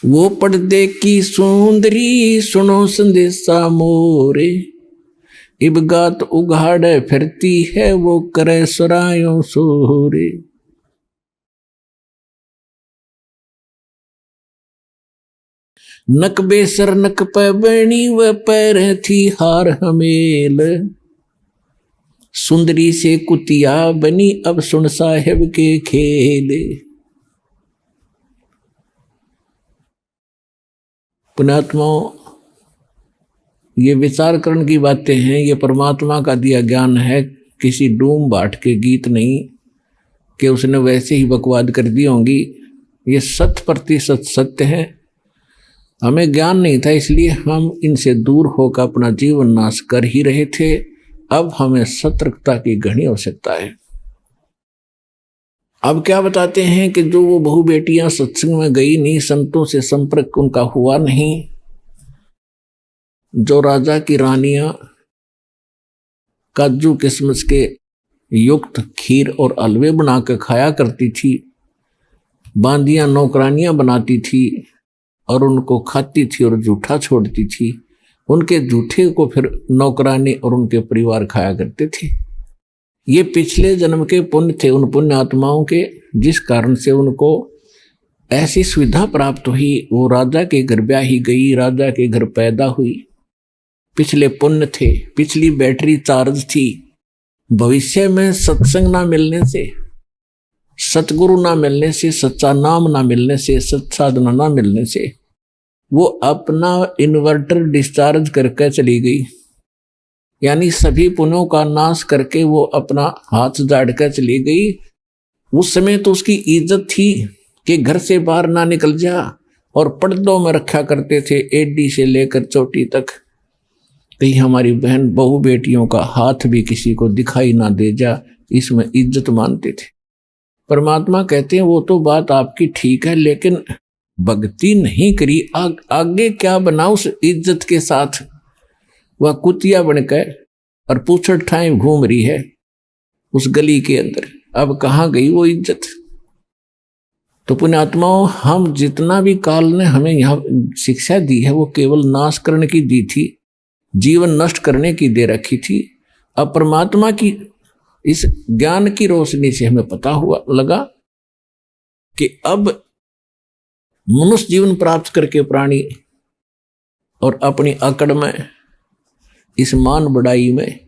वो पर्दे की सुंदरी सुनो संदेशा मोरे, इब गात उघाड़े फिरती है वो करे सरायों सोरे। नक बेसर नक पे बनी व पैर थी हार हमेल, सुंदरी से कुतिया बनी अब सुन साहेब के खेले। पुणात्माओं, ये विचारकरण की बातें हैं, ये परमात्मा का दिया ज्ञान है, किसी डूम बाट के गीत नहीं कि उसने वैसे ही बकवाद कर दी होंगी। ये 100% सत्य है। हमें ज्ञान नहीं था, इसलिए हम इनसे दूर होकर अपना जीवन नाश कर ही रहे थे। अब हमें सतर्कता की घनी आवश्यकता है। अब क्या बताते हैं कि जो वो बहू बेटियां सत्संग में गई नहीं, संतों से संपर्क उनका हुआ नहीं, जो राजा की रानियां काजू किशमिश के युक्त खीर और हलवे बनाकर खाया करती थी, बांदियां नौकरानियां बनाती थी और उनको खाती थी और जूठा छोड़ती थी। उनके जूठे को फिर नौकरानी और उनके परिवार खाया करते थे। ये पिछले जन्म के पुण्य थे उन पुण्य आत्माओं के, जिस कारण से उनको ऐसी सुविधा प्राप्त हुई। वो राजा के घर ब्याही गई, राजा के घर पैदा हुई। पिछले पुण्य थे, पिछली बैटरी चार्ज थी। भविष्य में सत्संग ना मिलने से, सतगुरु ना मिलने से, सच्चा नाम ना मिलने से, सत्साधना ना मिलने से वो अपना इन्वर्टर डिस्चार्ज करके चली गई। यानी सभी पुण्यों का नाश करके वो अपना हाथ झाड़ कर चली गई। उस समय तो उसकी इज्जत थी कि घर से बाहर ना निकल जा, और पर्दों में रखा करते थे एडी से लेकर चोटी तक, कहीं हमारी बहन बहू बेटियों का हाथ भी किसी को दिखाई ना दे जा, इसमें इज्जत मानते थे। परमात्मा कहते हैं वो तो बात आपकी ठीक है, लेकिन भक्ति नहीं करी, आगे क्या बना उस इज्जत के साथ। वह कुतिया बनकर और पूछड़ ठाए घूम रही है उस गली के अंदर, अब कहाँ गई वो इज्जत। तो पुण्यात्माओं, हम जितना भी काल ने हमें यहाँ शिक्षा दी है वो केवल नाश करने की दी थी, जीवन नष्ट करने की दे रखी थी। अब परमात्मा की इस ज्ञान की रोशनी से हमें पता हुआ लगा कि अब मनुष्य जीवन प्राप्त करके प्राणी और अपनी अकड़ में, इस मान बढ़ाई में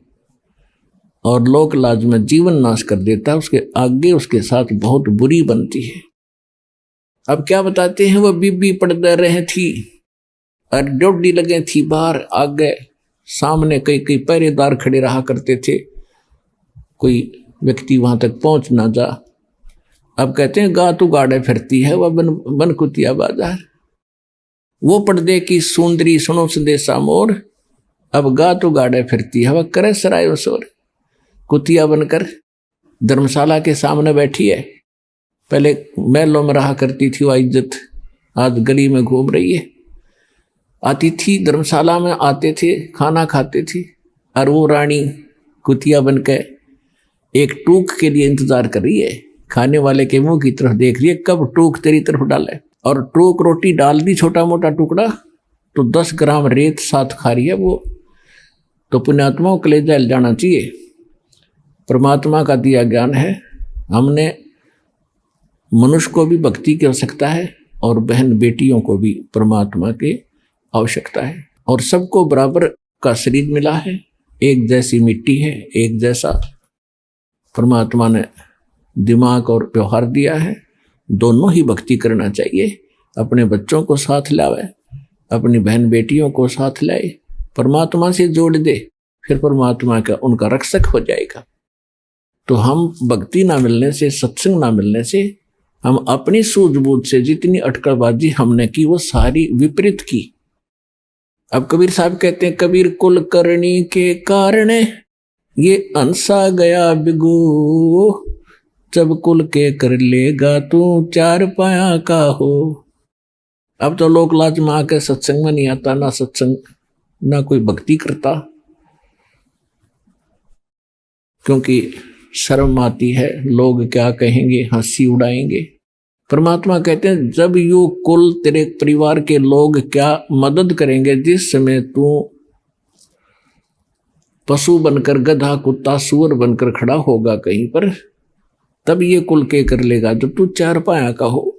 और लोक लाज में जीवन नाश कर देता है, उसके आगे उसके साथ बहुत बुरी बनती है। अब क्या बताते हैं, वह बीबी पड़ते रहे थी और ड्योडी लगे थी बाहर, आगे सामने कई कई पहरेदार खड़े रहा करते थे, कोई व्यक्ति वहां तक पहुंच ना जा। अब कहते हैं गा तू गाड़े फिरती है वह बन कुतिया बाजार, वो पर्दे की सुंदरी सुनो संदेशा मोर, अब गा तू गाड़े फिरती है वह करे सराय वसोर। कुतिया बनकर धर्मशाला के सामने बैठी है, पहले महलों में रहा करती थी वह इज्जत, आज गली में घूम रही है। आती थी धर्मशाला में, आते थे खाना खाते थे, और वो रानी कुतिया बनकर एक टूक के लिए इंतजार कर रही है, खाने वाले के मुंह की तरफ देख रही है कब टूक तेरी तरफ डाले। और टूक रोटी डाल दी छोटा मोटा टुकड़ा तो 10 ग्राम रेत साथ खा रही है वो। तो पुण्यात्माओं कलेजा हिल जाना चाहिए। परमात्मा का दिया ज्ञान है, हमने मनुष्य को भी भक्ति की आवश्यकता है और बहन बेटियों को भी परमात्मा की आवश्यकता है, और सबको बराबर का शरीर मिला है, एक जैसी मिट्टी है, एक जैसा परमात्मा ने दिमाग और व्यवहार दिया है। दोनों ही भक्ति करना चाहिए, अपने बच्चों को साथ लावे, अपनी बहन बेटियों को साथ लाए, परमात्मा से जोड़ दे, फिर परमात्मा का उनका रक्षक हो जाएगा। तो हम भक्ति ना मिलने से, सत्संग ना मिलने से, हम अपनी सूझबूझ से जितनी अटकलबाजी हमने की वो सारी विपरीत की। अब कबीर साहब कहते हैं, कबीर कुल करनी के कारण ये अंसा गया बिगो, जब कुल के कर लेगा तू 4 पाया का हो। अब तो लोक लाज में आके सत्संग में नहीं आता, ना सत्संग ना कोई भक्ति करता, क्योंकि शर्म आती है, लोग क्या कहेंगे, हंसी उड़ाएंगे। परमात्मा कहते हैं जब यू कुल तेरे परिवार के लोग क्या मदद करेंगे, जिस समय तू पशु बनकर, गधा कुत्ता सूअर बनकर खड़ा होगा कहीं पर, तब ये कुल के कर लेगा जब तू 4 पाया का हो।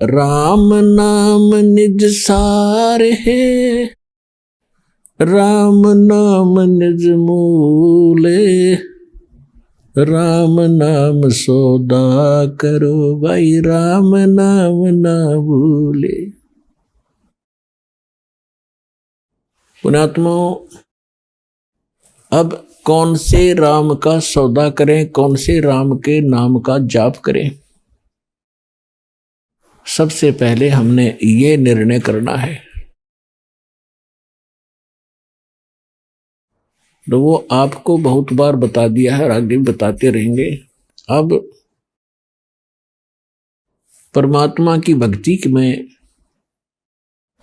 राम नाम निज सार है, राम नाम निज मूले, राम नाम सौदा करो भाई, राम नाम ना भूले। पुण्यात्माओं, अब कौन से राम का सौदा करें, कौन से राम के नाम का जाप करें, सबसे पहले हमने ये निर्णय करना है। तो वो आपको बहुत बार बता दिया है और आगे भी बताते रहेंगे। अब परमात्मा की भक्ति में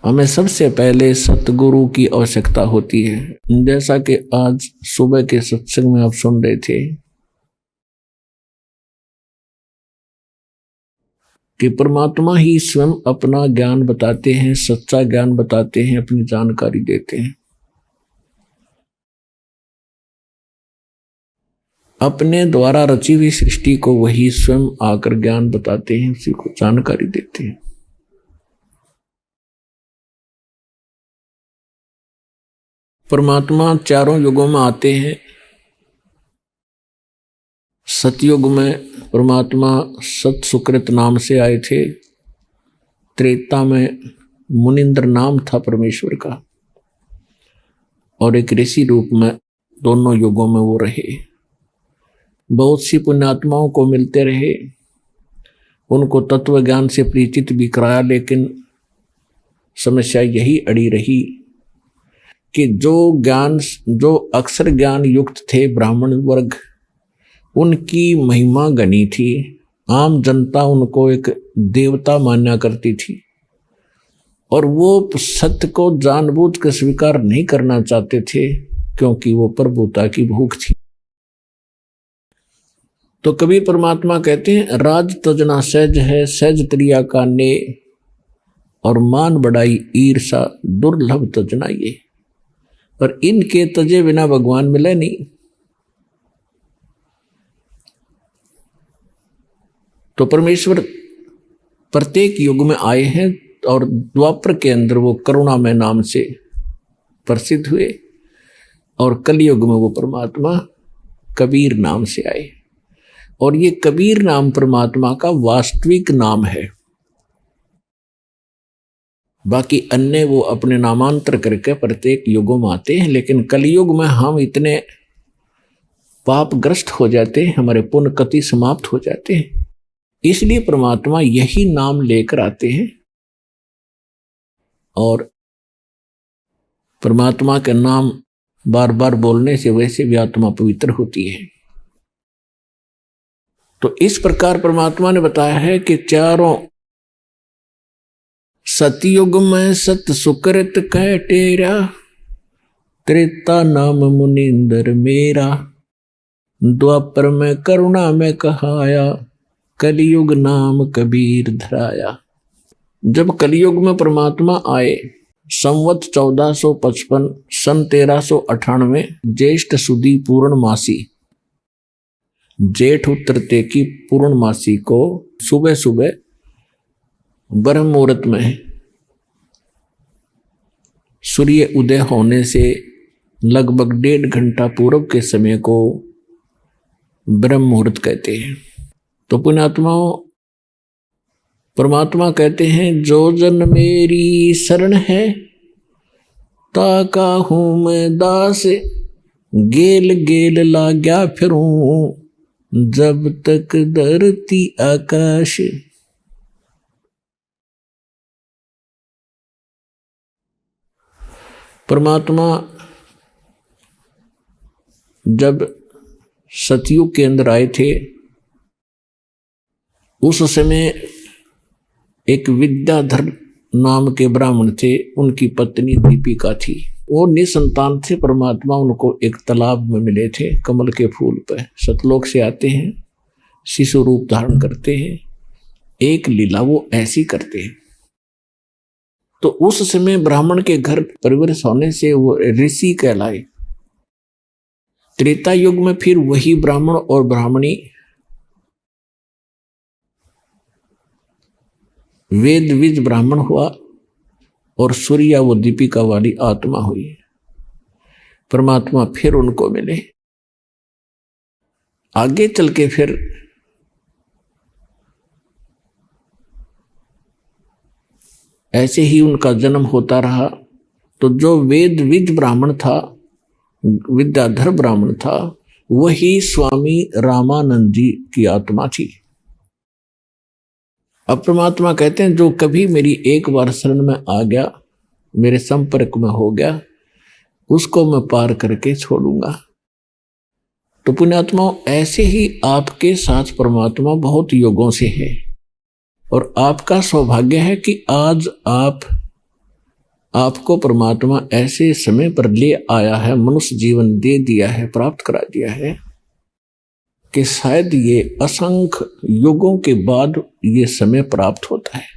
हमें सबसे पहले सतगुरु की आवश्यकता होती है। जैसा कि आज सुबह के सत्संग में आप सुन रहे थे कि परमात्मा ही स्वयं अपना ज्ञान बताते हैं, सच्चा ज्ञान बताते हैं, अपनी जानकारी देते हैं। अपने द्वारा रची हुई सृष्टि को वही स्वयं आकर ज्ञान बताते हैं, उसी को जानकारी देते हैं। परमात्मा चारों युगों में आते हैं। सतयुग में परमात्मा सत सुकृत नाम से आए थे। त्रेता में मुनिंद्र नाम था परमेश्वर का, और एक ऋषि रूप में दोनों युगों में वो रहे। बहुत सी पुण्यात्माओं को मिलते रहे, उनको तत्व ज्ञान से परिचित भी कराया, लेकिन समस्या यही अड़ी रही कि जो अक्षर ज्ञान युक्त थे ब्राह्मण वर्ग, उनकी महिमा गनी थी। आम जनता उनको एक देवता मान्या करती थी, और वो सत्य को जानबूझ कर स्वीकार नहीं करना चाहते थे, क्योंकि वो प्रभुता की भूख थी। तो कबीर परमात्मा कहते हैं, राज तजना सहज है, सहज त्रिया का ने, और मान बढ़ाई ईर्षा दुर्लभ तजना ये। पर इनके तजे बिना भगवान मिले नहीं। तो परमेश्वर प्रत्येक युग में आए हैं, और द्वापर के अंदर वो करुणामय नाम से प्रसिद्ध हुए, और कलयुग में वो परमात्मा कबीर नाम से आए। और ये कबीर नाम परमात्मा का वास्तविक नाम है। बाकी अन्य वो अपने नामांतर करके प्रत्येक युगों में आते हैं, लेकिन कलयुग में हम इतने पापग्रस्त हो जाते हैं, हमारे पुण्य कति समाप्त हो जाते हैं, इसलिए परमात्मा यही नाम लेकर आते हैं। और परमात्मा के नाम बार बार बोलने से वैसे भी आत्मा पवित्र होती है। तो इस प्रकार परमात्मा ने बताया है कि चारों सतयुग में सत सुकृत कह टेरा, त्रेता नाम मुनिंदर मेरा, द्वापर में करुणा में कहाया, कलयुग नाम कबीर धराया। जब कलयुग में परमात्मा आए, संवत 1455 सन 1398 ज्येष्ठ सुदी पूर्णमासी, जेठ उतरते की पूर्णमासी को सुबह सुबह ब्रह्म मुहूर्त में सूर्य उदय होने से लगभग 1.5 घंटा पूर्व के समय को ब्रह्म मुहूर्त कहते हैं। तो पुण्यात्माओं, परमात्मा कहते हैं, जो जन मेरी शरण है, ताका हूं मैं दास, गेल गेल लाग्या फिरूं, जब तक धरती आकाश। परमात्मा जब सतयुग के अंदर आए थे, उस समय एक विद्याधर नाम के ब्राह्मण थे, उनकी पत्नी दीपिका थी। वो निसंतान थे। परमात्मा उनको एक तालाब में मिले थे, कमल के फूल पर। सतलोक से आते हैं, शिशु रूप धारण करते हैं, एक लीला वो ऐसी करते हैं। तो उस समय ब्राह्मण के घर परिवर्तन होने से वो ऋषि कहलाए। त्रेता युग में फिर वही ब्राह्मण और ब्राह्मणी वेद विज ब्राह्मण हुआ, और सूर्या वो दीपिका वाली आत्मा हुई। परमात्मा फिर उनको मिले। आगे चल के फिर ऐसे ही उनका जन्म होता रहा। तो जो वेद विज ब्राह्मण था, विद्याधर ब्राह्मण था, वही स्वामी रामानंद जी की आत्मा थी। अब परमात्मा कहते हैं, जो कभी मेरी एक बार शरण में आ गया, मेरे संपर्क में हो गया, उसको मैं पार करके छोड़ूंगा। तो पुण्यात्माओं, ऐसे ही आपके साथ परमात्मा बहुत युगों से है, और आपका सौभाग्य है कि आज आपको परमात्मा ऐसे समय पर ले आया है, मनुष्य जीवन दे दिया है, प्राप्त करा दिया है। कि शायद ये असंख्य युगों के बाद ये समय प्राप्त होता है।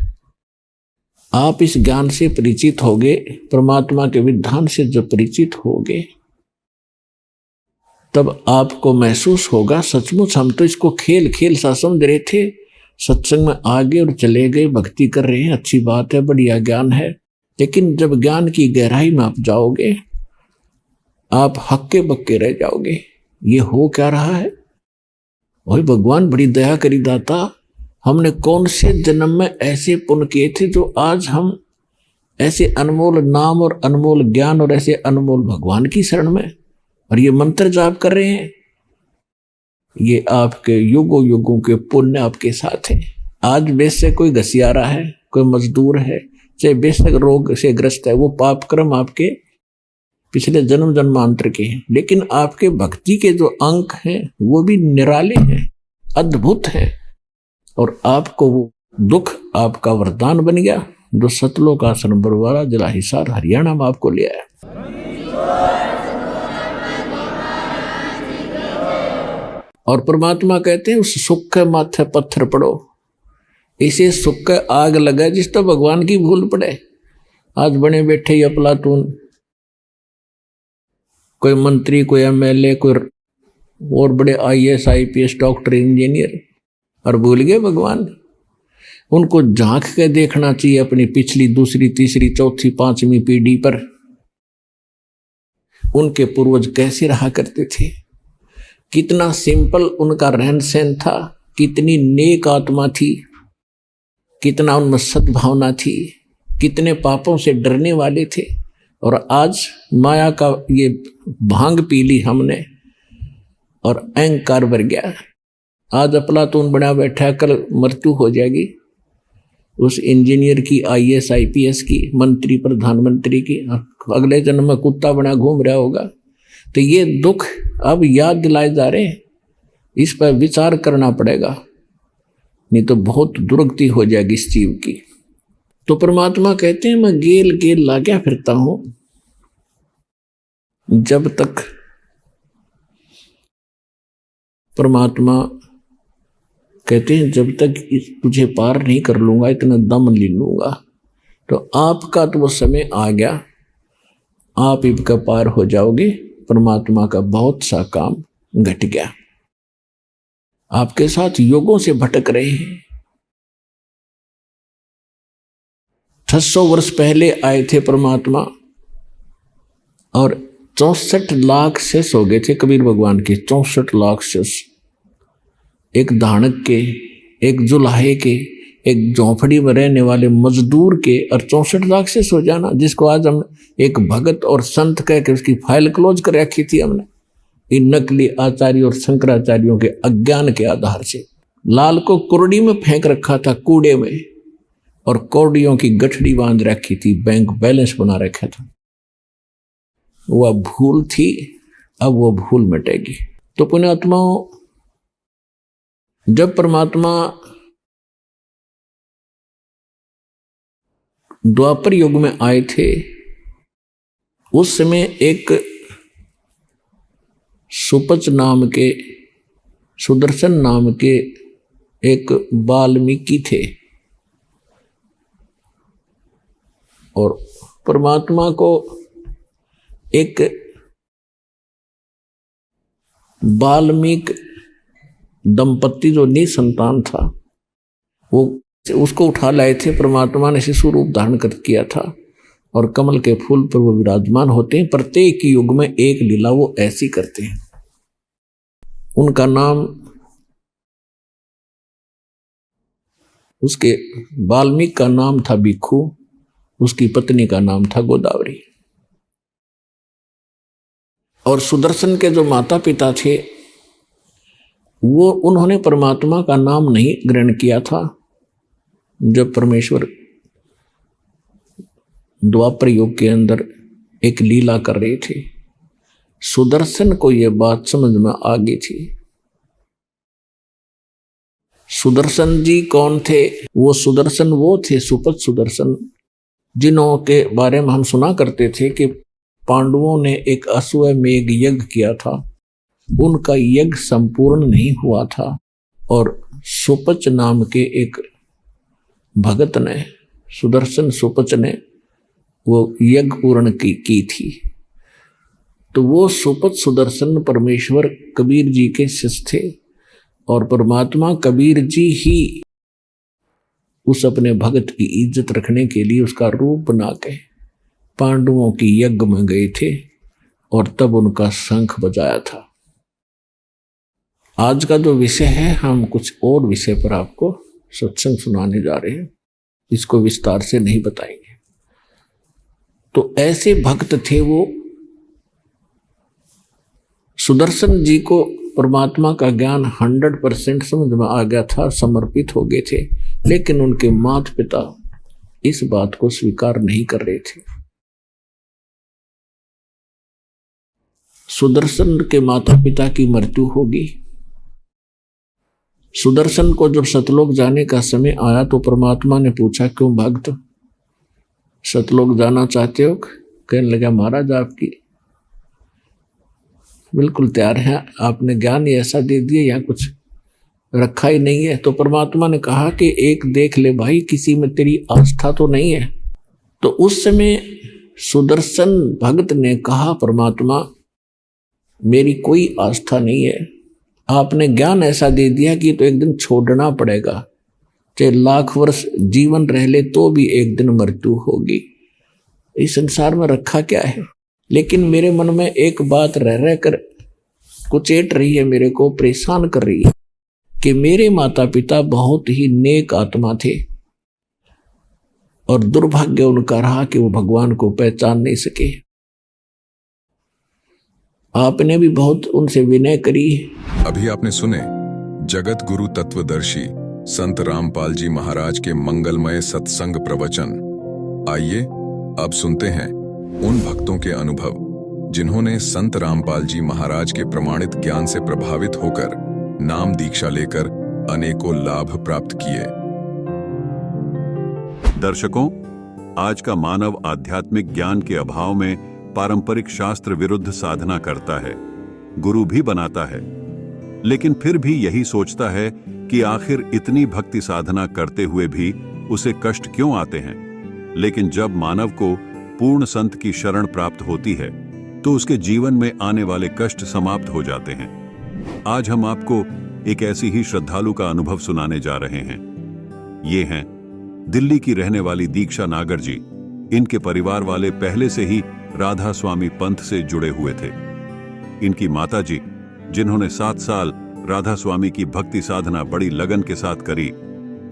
आप इस ज्ञान से परिचित होगे, परमात्मा के विधान से जब परिचित होगे, तब आपको महसूस होगा सचमुच हम तो इसको खेल खेल सा समझ रहे थे, सत्संग में आगे और चले गए, भक्ति कर रहे हैं, अच्छी बात है, बढ़िया ज्ञान है। लेकिन जब ज्ञान की गहराई में आप जाओगे, आप हक्के बक्के रह जाओगे। ये हो क्या रहा है? वही भगवान बड़ी दया करी दाता, हमने कौन से जन्म में ऐसे पुण्य किए थे जो आज हम ऐसे अनमोल नाम और अनमोल ज्ञान और ऐसे अनमोल भगवान की शरण में और ये मंत्र जाप कर रहे हैं। ये आपके युगों युगों के पुण्य आपके साथ हैं। आज बेशक कोई घसियारा है, कोई मजदूर है, चाहे बेशक रोग से ग्रस्त है, वो पाप कर्म आपके पिछले जन्म जन्मांतर के हैं, लेकिन आपके भक्ति के जो अंक हैं वो भी निराले हैं, अद्भुत हैं। और आपको वो दुख आपका वरदान बन गया जो सतलोक आश्रम बरवाला जिला हिसार हरियाणा में आपको ले आया। और परमात्मा कहते हैं उस सुख के माथे पत्थर पड़ो, इसे सुख के आग लगा जिस तो भगवान की भूल पड़े। आज बने बैठे या प्लाटून, कोई मंत्री, कोई एमएलए, कोई और बड़े आईएएस आईपीएस डॉक्टर इंजीनियर, और भूल गए भगवान। उनको झांक के देखना चाहिए अपनी पिछली दूसरी तीसरी चौथी पांचवी पीढ़ी पर, उनके पूर्वज कैसे रहा करते थे, कितना सिंपल उनका रहन सहन था, कितनी नेक आत्मा थी, कितना उनमें सद्भावना थी, कितने पापों से डरने वाले थे। और आज माया का ये भांग पी ली हमने और अहंकार भर गया। आज अफलातून बना बैठा, कल मृत्यु हो जाएगी उस इंजीनियर की, आईएएस आईपीएस की, मंत्री प्रधानमंत्री की, अगले जन्म में कुत्ता बना घूम रहा होगा। तो ये दुख अब याद दिलाए जा रहे हैं, इस पर विचार करना पड़ेगा, नहीं तो बहुत दुर्गति हो जाएगी इस जीव की। तो परमात्मा कहते हैं मैं गेल गेल लाग्या फिरता हूं, जब तक परमात्मा कहते हैं जब तक तुझे पार नहीं कर लूंगा, इतना दम ले लूंगा। तो आपका तो वो समय आ गया, आप इनका पार हो जाओगे। परमात्मा का बहुत सा काम घट गया, आपके साथ योगों से भटक रहे हैं। 600 वर्ष पहले आए थे परमात्मा और 64 लाख शेष हो गए थे कबीर भगवान के, 64 लाख शेष। एक धानक के, एक जुलाहे के, एक झोंपड़ी में रहने वाले मजदूर के, और 64 लाख शेष हो जाना, जिसको आज हम एक भगत और संत कह के उसकी फाइल क्लोज कर रखी थी हमने, इन नकली आचार्य और शंकराचार्यों के अज्ञान के आधार से। लाल को कुरडी में फेंक रखा था, कूड़े में, और कौड़ियों की गठड़ी बांध रखी थी, बैंक बैलेंस बना रखा था। वह भूल थी, अब वो भूल मिटेगी। तो पुण्यात्माओं, जब परमात्मा द्वापर युग में आए थे, उस समय एक सुपच नाम के, सुदर्शन नाम के एक वाल्मीकि थे, और परमात्मा को एक वाल्मीकि दंपत्ति जो निसंतान था, वो उसको उठा लाए थे। परमात्मा ने शिशु रूप धारण कर किया था, और कमल के फूल पर वो विराजमान होते हैं। प्रत्येक युग में एक लीला वो ऐसी करते हैं। उनका नाम, उसके वाल्मीकि का नाम था भिक्खु, उसकी पत्नी का नाम था गोदावरी। और सुदर्शन के जो माता पिता थे, वो उन्होंने परमात्मा का नाम नहीं ग्रहण किया था। जब परमेश्वर द्वापर युग के अंदर एक लीला कर रहे थे, सुदर्शन को यह बात समझ में आ गई थी। सुदर्शन जी कौन थे? वो सुदर्शन वो थे, सुपथ सुदर्शन, जिन्हों के बारे में हम सुना करते थे कि पांडवों ने एक अश्वमेध यज्ञ किया था, उनका यज्ञ संपूर्ण नहीं हुआ था और सुपच नाम के एक भगत ने, सुदर्शन सुपच ने वो यज्ञ पूर्ण की थी। तो वो सुपच सुदर्शन परमेश्वर कबीर जी के शिष्य थे और परमात्मा कबीर जी ही उस अपने भगत की इज्जत रखने के लिए उसका रूप बना के पांडवों की यज्ञ में गए थे और तब उनका शंख बजाया था। आज का जो विषय है, हम कुछ और विषय पर आपको सत्संग सुनाने जा रहे हैं, इसको विस्तार से नहीं बताएंगे। तो ऐसे भक्त थे वो, सुदर्शन जी को परमात्मा का ज्ञान 100% समझ में आ गया था, समर्पित हो गए थे, लेकिन उनके माता पिता इस बात को स्वीकार नहीं कर रहे थे। सुदर्शन के माता पिता की मृत्यु होगी। सुदर्शन को जब सतलोक जाने का समय आया तो परमात्मा ने पूछा, क्यों भक्त सतलोक जाना चाहते हो? कहने लगा, महाराज आपकी बिल्कुल तैयार है, आपने ज्ञान ही ऐसा दे दिया, यहाँ कुछ रखा ही नहीं है। तो परमात्मा ने कहा कि एक देख ले भाई, किसी में तेरी आस्था तो नहीं है। तो उस समय सुदर्शन भक्त ने कहा, परमात्मा मेरी कोई आस्था नहीं है, आपने ज्ञान ऐसा दे दिया कि तो एक दिन छोड़ना पड़ेगा, चाहे लाख वर्ष जीवन रह ले तो भी एक दिन मृत्यु होगी। इस संसार में रखा क्या है? लेकिन मेरे मन में एक बात रह कर कुचेट रही है, मेरे को परेशान कर रही है कि मेरे माता पिता बहुत ही नेक आत्मा थे और दुर्भाग्य उनका रहा कि वो भगवान को पहचान नहीं सके। आपने भी बहुत उनसे विनय करी। अभी आपने सुने जगत गुरु तत्वदर्शी संत रामपाल जी महाराज के मंगलमय सत्संग प्रवचन। आइए अब सुनते हैं उन भक्तों के अनुभव जिन्होंने संत रामपाल जी महाराज के प्रमाणित ज्ञान से प्रभावित होकर नाम दीक्षा लेकर अनेकों लाभ प्राप्त किए। दर्शकों, आज का मानव आध्यात्मिक ज्ञान के अभाव में पारंपरिक शास्त्र विरुद्ध साधना करता है, गुरु भी बनाता है, लेकिन फिर भी यही सोचता है कि आखिर इतनी भक्ति साधना करते हुए भी उसे कष्ट क्यों आते हैं। लेकिन जब मानव को पूर्ण संत की शरण प्राप्त होती है तो उसके जीवन में आने वाले कष्ट समाप्त हो जाते हैं। आज हम आपको एक ऐसी ही श्रद्धालु का अनुभव सुनाने जा रहे हैं। ये हैं दिल्ली की रहने वाली दीक्षा नागर जी। इनके परिवार वाले पहले से ही राधा स्वामी पंथ से जुड़े हुए थे। इनकी माता जी, जिन्होंने 7 साल राधा स्वामी की भक्ति साधना बड़ी लगन के साथ करी,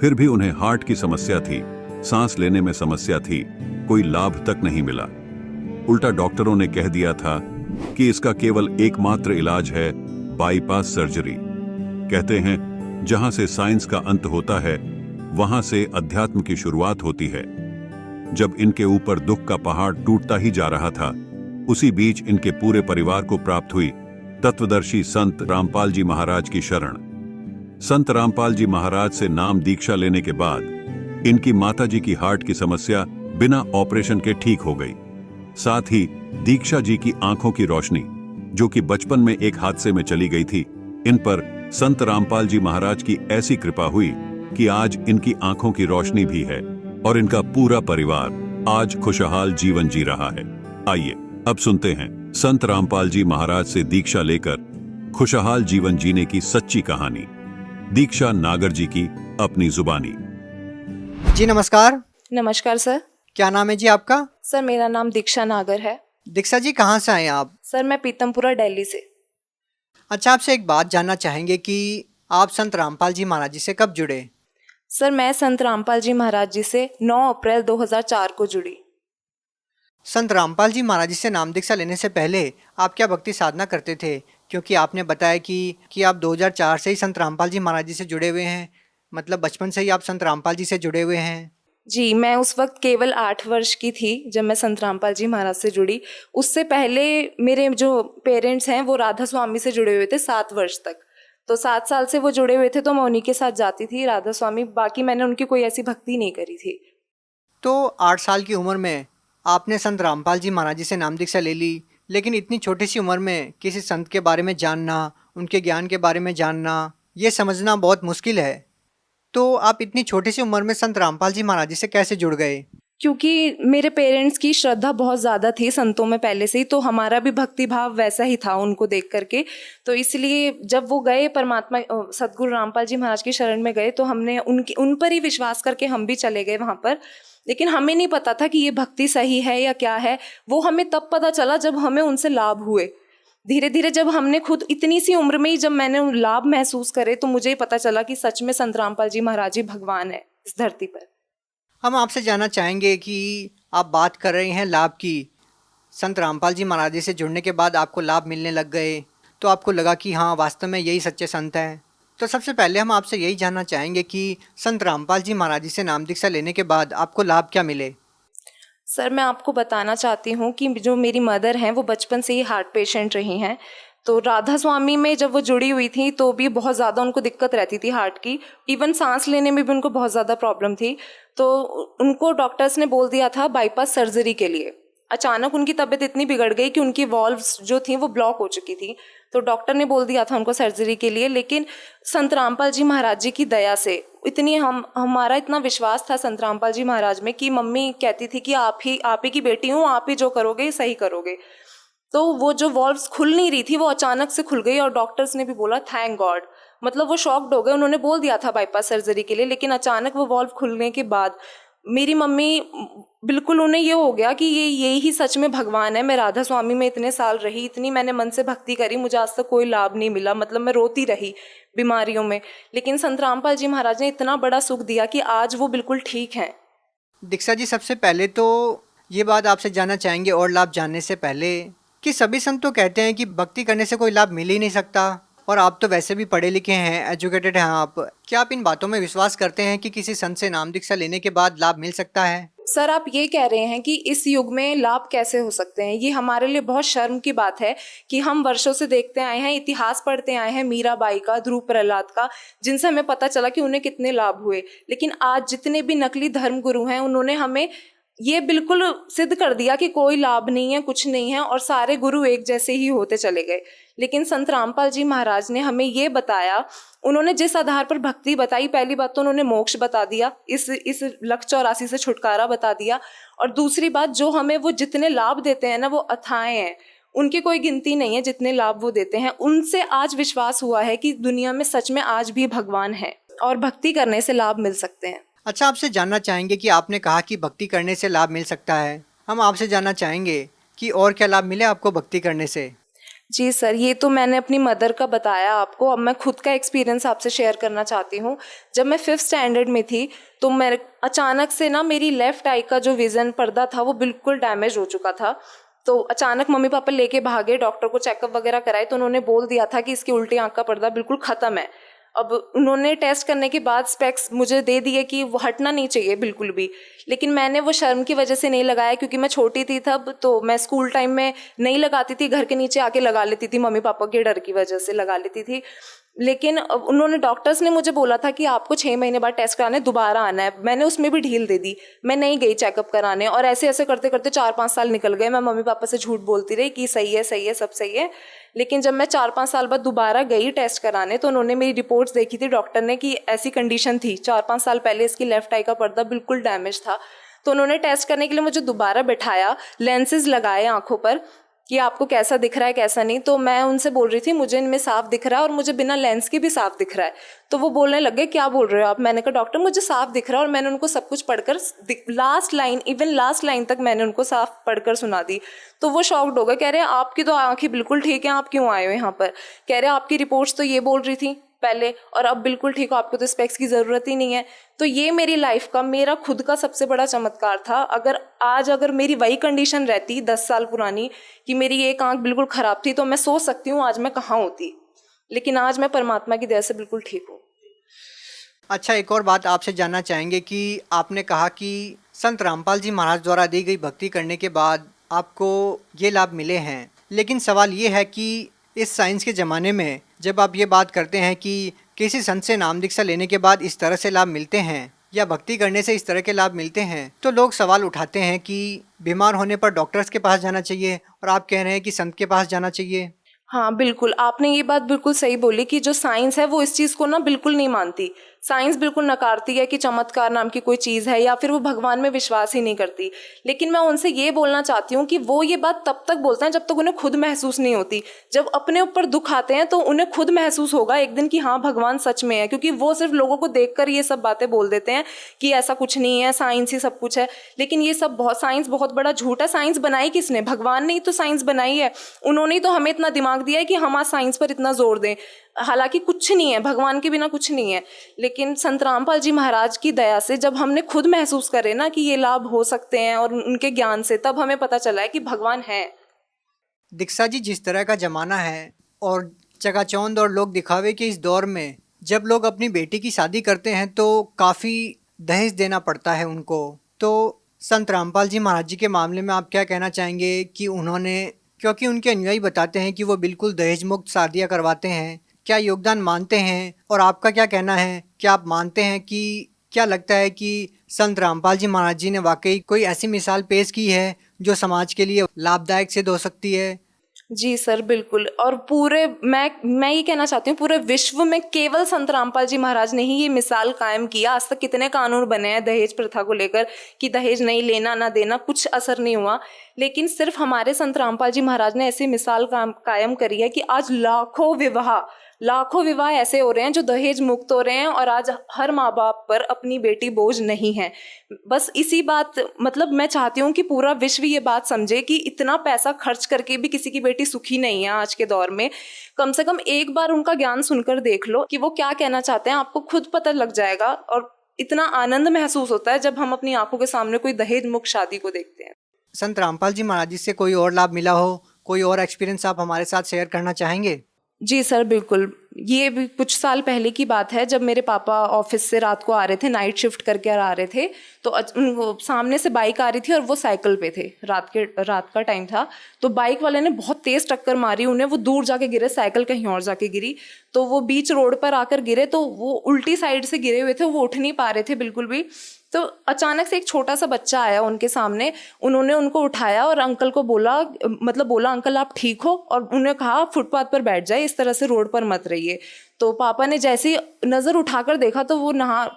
फिर भी उन्हें हार्ट की समस्या थी, सांस लेने में समस्या थी, कोई लाभ तक नहीं मिला। उल्टा डॉक्टरों ने कह दिया था कि इसका केवल एकमात्र इलाज है बाईपास सर्जरी। कहते हैं जहां से साइंस का अंत होता है वहां से अध्यात्म की शुरुआत होती है। जब इनके ऊपर दुख का पहाड़ टूटता ही जा रहा था, उसी बीच इनके पूरे परिवार को प्राप्त हुई तत्वदर्शी संत रामपाल जी महाराज की शरण। संत रामपाल जी महाराज से नाम दीक्षा लेने के बाद इनकी माताजी की हार्ट की समस्या बिना ऑपरेशन के ठीक हो गई। साथ ही दीक्षा जी की आंखों की रोशनी, जो कि बचपन में एक हादसे में चली गई थी, इन पर संत रामपाल जी महाराज की ऐसी कृपा हुई कि आज इनकी आंखों की रोशनी भी है और इनका पूरा परिवार आज खुशहाल जीवन जी रहा है। आइए अब सुनते हैं संत रामपाल जी महाराज से दीक्षा लेकर खुशहाल जीवन जीने की सच्ची कहानी। दीक्षा नागर जी की अपनी जुबानी। जी नमस्कार। नमस्कार सर। क्या नाम है जी आपका? सर मेरा नाम दीक्षा नागर है। दीक्षा जी कहाँ से आए आप? सर मैं पीतमपुरा दिल्ली से। अच्छा, आपसे एक बात जानना चाहेंगे कि आप संत रामपाल जी महाराज जी से कब जुड़े? सर मैं संत रामपाल जी महाराज जी से 9 अप्रैल 2004 को जुड़ी। संत रामपाल जी महाराज जी से नाम दीक्षा लेने से पहले आप क्या भक्ति साधना करते थे? क्योंकि आपने बताया कि आप 2004 से ही संत रामपाल जी महाराज जी से जुड़े हुए हैं, मतलब बचपन से ही आप संत रामपाल जी से जुड़े हुए हैं। जी, मैं उस वक्त केवल 8 वर्ष की थी जब मैं संत रामपाल जी महाराज से जुड़ी। उससे पहले मेरे जो पेरेंट्स हैं वो राधा स्वामी से जुड़े हुए थे 7 वर्ष तक। तो 7 साल से वो जुड़े हुए थे, तो मैं उन्हीं के साथ जाती थी राधा स्वामी। बाकी मैंने उनकी कोई ऐसी भक्ति नहीं करी थी। तो 8 साल की उम्र में आपने संत रामपाल जी महाराज जी से नाम दीक्षा ले ली, लेकिन इतनी छोटी सी उम्र में किसी संत के बारे में जानना, उनके ज्ञान के बारे में जानना, ये समझना बहुत मुश्किल है। तो आप इतनी छोटी सी उम्र में संत रामपाल जी महाराज जी से कैसे जुड़ गए? क्योंकि मेरे पेरेंट्स की श्रद्धा बहुत ज़्यादा थी संतों में पहले से ही, तो हमारा भी भक्ति भाव वैसा ही था उनको देख करके। तो इसलिए जब वो गए परमात्मा सदगुरु रामपाल जी महाराज की शरण में गए, तो हमने उन पर ही विश्वास करके हम भी चले गए वहाँ पर। लेकिन हमें नहीं पता था कि ये भक्ति सही है या क्या है। वो हमें तब पता चला जब हमें उनसे लाभ हुए। धीरे धीरे जब हमने खुद इतनी सी उम्र में ही जब मैंने लाभ महसूस करे, तो मुझे पता चला कि सच में संत रामपाल जी महाराज जी भगवान है इस धरती पर। हम आपसे जानना चाहेंगे कि आप बात कर रहे हैं लाभ की। संत रामपाल जी महाराज जी से जुड़ने के बाद आपको लाभ मिलने लग गए, तो आपको लगा कि हाँ वास्तव में यही सच्चे संत हैं। तो सबसे पहले हम आपसे यही जानना चाहेंगे कि संत रामपाल जी महाराज जी से नाम दीक्षा लेने के बाद आपको लाभ क्या मिले? सर, मैं आपको बताना चाहती हूँ कि जो मेरी मदर हैं वो बचपन से ही हार्ट पेशेंट रही हैं। तो राधा स्वामी में जब वो जुड़ी हुई थी तो भी बहुत ज़्यादा उनको दिक्कत रहती थी हार्ट की। इवन सांस लेने में भी उनको बहुत ज़्यादा प्रॉब्लम थी। तो उनको डॉक्टर्स ने बोल दिया था बाईपास सर्जरी के लिए। अचानक उनकी तबीयत इतनी बिगड़ गई कि उनकी वॉल्व्स जो थी वो ब्लॉक हो चुकी थी। तो डॉक्टर ने बोल दिया था उनको सर्जरी के लिए। लेकिन संत रामपाल जी महाराज जी की दया से इतनी हमारा इतना विश्वास था संत रामपाल जी महाराज में कि मम्मी कहती थी कि आप ही की बेटी हूँ, आप ही जो करोगे सही करोगे। तो वो जो वॉल्व्स खुल नहीं रही थी वो अचानक से खुल गई, और डॉक्टर्स ने भी बोला थैंक गॉड। मतलब वो शॉक्ड हो गए। उन्होंने बोल दिया था बाईपास सर्जरी के लिए, लेकिन अचानक वो वॉल्व खुलने के बाद मेरी मम्मी बिल्कुल, उन्हें ये हो गया कि ये ही सच में भगवान है। मैं राधा स्वामी में इतने साल रही, इतनी मैंने मन से भक्ति करी, मुझे आज तक कोई लाभ नहीं मिला। मतलब मैं रोती रही बीमारियों में, लेकिन संत रामपाल जी महाराज ने इतना बड़ा सुख दिया कि आज वो बिल्कुल ठीक हैं। दीक्षा जी, सबसे पहले तो ये बात आपसे जानना चाहेंगे और लाभ जानने से पहले कि सभी संत तो कहते हैं कि भक्ति करने से कोई लाभ मिल ही नहीं सकता, और आप तो वैसे भी पढ़े लिखे हैं, एजुकेटेड हैं आप। क्या आप इन बातों में विश्वास करते हैं कि किसी संत से नाम दीक्षा लेने के बाद लाभ मिल सकता है? सर, आप ये कह रहे हैं कि इस युग में लाभ कैसे हो सकते हैं? ये हमारे लिए बहुत शर्म की बात है कि हम वर्षों से देखते आए हैं, इतिहास पढ़ते आए हैं मीराबाई का, ध्रुव प्रहलाद का, जिनसे हमें पता चला कि उन्हें कितने लाभ हुए। लेकिन आज जितने भी नकली धर्म गुरु हैं उन्होंने हमें ये बिल्कुल सिद्ध कर दिया कि कोई लाभ नहीं है, कुछ नहीं है, और सारे गुरु एक जैसे ही होते चले गए। लेकिन संत रामपाल जी महाराज ने हमें ये बताया, उन्होंने जिस आधार पर भक्ति बताई, पहली बात तो उन्होंने मोक्ष बता दिया, इस 184 से छुटकारा बता दिया, और दूसरी बात जो हमें वो जितने लाभ देते हैं ना वो अथाह हैं, उनकी कोई गिनती नहीं है जितने लाभ वो देते हैं। उनसे आज विश्वास हुआ है कि दुनिया में सच में आज भी भगवान है और भक्ति करने से लाभ मिल सकते हैं। अच्छा, आपसे जानना चाहेंगे कि आपने कहा कि भक्ति करने से लाभ मिल सकता है। हम आपसे जानना चाहेंगे कि और क्या लाभ मिले आपको भक्ति करने से? जी सर, ये तो मैंने अपनी मदर का बताया आपको। अब मैं खुद का एक्सपीरियंस आपसे शेयर करना चाहती हूँ। जब मैं 5th स्टैंडर्ड में थी तो मैं अचानक से ना, मेरी लेफ्ट आई का जो विज़न पर्दा था वो बिल्कुल डैमेज हो चुका था। तो अचानक मम्मी पापा लेके भागे, डॉक्टर को चेकअप वगैरह कराए, तो उन्होंने बोल दिया था कि इसकी उल्टी आँख का पर्दा बिल्कुल ख़त्म है। अब उन्होंने टेस्ट करने के बाद स्पेक्स मुझे दे दिए कि वो हटना नहीं चाहिए बिल्कुल भी, लेकिन मैंने वो शर्म की वजह से नहीं लगाया, क्योंकि मैं छोटी थी तब। तो मैं स्कूल टाइम में नहीं लगाती थी, घर के नीचे आके लगा लेती थी, मम्मी पापा के डर की वजह से लगा लेती थी। लेकिन उन्होंने, डॉक्टर्स ने मुझे बोला था कि आपको 6 महीने बाद टेस्ट कराने दोबारा आना है। मैंने उसमें भी ढील दे दी, मैं नहीं गई चेकअप कराने, और ऐसे ऐसे करते करते 4-5 साल निकल गए। मैं मम्मी पापा से झूठ बोलती रही कि सही है सही है सब सही है। लेकिन जब मैं 4-5 साल बाद दोबारा गई टेस्ट कराने, तो उन्होंने मेरी रिपोर्ट्स देखी थी, डॉक्टर ने, कि ऐसी कंडीशन थी 4-5 साल पहले इसकी लेफ्ट आई का पर्दा बिल्कुल डैमेज था। तो उन्होंने टेस्ट करने के लिए मुझे दोबारा बिठाया, लेंसेज लगाए आंखों पर कि आपको कैसा दिख रहा है कैसा नहीं। तो मैं उनसे बोल रही थी मुझे इनमें साफ दिख रहा है और मुझे बिना लेंस के भी साफ दिख रहा है। तो वो बोलने लगे क्या बोल रहे हो आप? मैंने कहा डॉक्टर मुझे साफ दिख रहा है, और मैंने उनको सब कुछ पढ़कर लास्ट लाइन तक मैंने उनको साफ पढ़कर सुना दी। तो वो शॉक्ड हो गए, कह रहे हैं आपकी तो आंखें बिल्कुल ठीक है, आप क्यों आए हो यहाँ पर? कह रहे आपकी रिपोर्ट्स तो ये बोल रही थी पहले, और अब बिल्कुल ठीक हो, आपको तो स्पेक्स की ज़रूरत ही नहीं है। तो ये मेरी लाइफ का, मेरा खुद का सबसे बड़ा चमत्कार था। अगर मेरी वही कंडीशन रहती 10 साल पुरानी कि मेरी एक आंख बिल्कुल ख़राब थी, तो मैं सोच सकती हूँ आज मैं कहाँ होती। लेकिन आज मैं परमात्मा की दया से बिल्कुल ठीक हूँ। अच्छा, एक और बात आपसे जानना चाहेंगे कि आपने कहा कि संत रामपाल जी महाराज द्वारा दी गई भक्ति करने के बाद आपको ये लाभ मिले हैं, लेकिन सवाल ये है कि इस साइंस के ज़माने में जब आप ये बात करते हैं कि किसी संत से नाम दीक्षा लेने के बाद इस तरह से लाभ मिलते हैं, या भक्ति करने से इस तरह के लाभ मिलते हैं, तो लोग सवाल उठाते हैं कि बीमार होने पर डॉक्टर्स के पास जाना चाहिए और आप कह रहे हैं कि संत के पास जाना चाहिए। हाँ बिल्कुल, आपने ये बात बिल्कुल सही बोली कि जो साइंस है वो इस चीज़ को ना बिल्कुल नहीं मानती। साइंस बिल्कुल नकारती है कि चमत्कार नाम की कोई चीज़ है, या फिर वो भगवान में विश्वास ही नहीं करती। लेकिन मैं उनसे ये बोलना चाहती हूँ कि वो ये बात तब तक बोलते हैं जब तक उन्हें खुद महसूस नहीं होती। जब अपने ऊपर दुख आते हैं तो उन्हें खुद महसूस होगा एक दिन कि हाँ भगवान सच में है, क्योंकि वो सिर्फ लोगों को देखकर ये सब बातें बोल देते हैं कि ऐसा कुछ नहीं है, साइंस ही सब कुछ है। लेकिन ये सब साइंस बहुत बड़ा झूठ है। साइंस बनाई किसने? भगवान ने ही तो साइंस बनाई है। उन्होंने ही तो हमें इतना दिमाग दिया है कि हम आज साइंस पर इतना जोर दें। हालांकि कुछ नहीं है, भगवान के बिना कुछ नहीं है। लेकिन संत रामपाल जी महाराज की दया से जब हमने खुद महसूस करे ना कि ये लाभ हो सकते हैं और उनके ज्ञान से, तब हमें पता चला है कि भगवान है। दीक्षा जी, जिस तरह का जमाना है और चकाचौंध और लोग दिखावे के इस दौर में जब लोग अपनी बेटी की शादी करते हैं तो काफ़ी दहेज देना पड़ता है उनको, तो संत रामपाल जी महाराज जी के मामले में आप क्या कहना चाहेंगे कि उन्होंने, क्योंकि उनके अनुयायी बताते हैं कि वो बिल्कुल दहेज मुक्त शादियाँ करवाते हैं, क्या योगदान मानते हैं? और आपका क्या कहना है, क्या आप मानते हैं कि क्या लगता है कि संत रामपाल जी महाराज जी ने वाकई कोई ऐसी मिसाल पेश की है जो समाज के लिए लाभदायक सिद्ध हो सकती है? जी सर, बिल्कुल। और पूरे मैं ये कहना चाहती हूँ, पूरे विश्व में केवल संत रामपाल जी महाराज ने ही ये मिसाल कायम किया। आज तक कितने कानून बने हैं दहेज प्रथा को लेकर कि दहेज नहीं लेना, ना देना, कुछ असर नहीं हुआ। लेकिन सिर्फ हमारे संत रामपाल जी महाराज ने ऐसी मिसाल कायम करी है कि आज लाखों विवाह ऐसे हो रहे हैं जो दहेज मुक्त हो रहे हैं, और आज हर माँ बाप पर अपनी बेटी बोझ नहीं है। बस इसी बात, मतलब मैं चाहती हूँ कि पूरा विश्व ये बात समझे कि इतना पैसा खर्च करके भी किसी की बेटी सुखी नहीं है आज के दौर में। कम से कम एक बार उनका ज्ञान सुनकर देख लो कि वो क्या कहना चाहते हैं, आपको खुद पता लग जाएगा। और इतना आनंद महसूस होता है जब हम अपनी आंखों के सामने कोई दहेज मुक्त शादी को देखते हैं। संत रामपाल जी महाराज जी से कोई और लाभ मिला हो, कोई और एक्सपीरियंस आप हमारे साथ शेयर करना चाहेंगे? जी सर, बिल्कुल। ये भी कुछ साल पहले की बात है, जब मेरे पापा ऑफिस से रात को आ रहे थे, नाइट शिफ्ट करके आ रहे थे, तो उनको सामने से बाइक आ रही थी और वो साइकिल पे थे। रात का टाइम था, तो बाइक वाले ने बहुत तेज़ टक्कर मारी उन्हें। वो दूर जाके गिरे, साइकिल कहीं और जाके गिरी, तो वो बीच रोड पर आकर गिरे। तो वो उल्टी साइड से गिरे हुए थे, वो उठ नहीं पा रहे थे बिल्कुल भी। तो अचानक से एक छोटा सा बच्चा आया उनके सामने, उन्होंने उनको उठाया और अंकल को बोला अंकल आप ठीक हो? और उन्हें कहा फुटपाथ पर बैठ जाए, इस तरह से रोड पर मत रहिए। तो पापा ने जैसे ही नज़र उठाकर देखा तो वो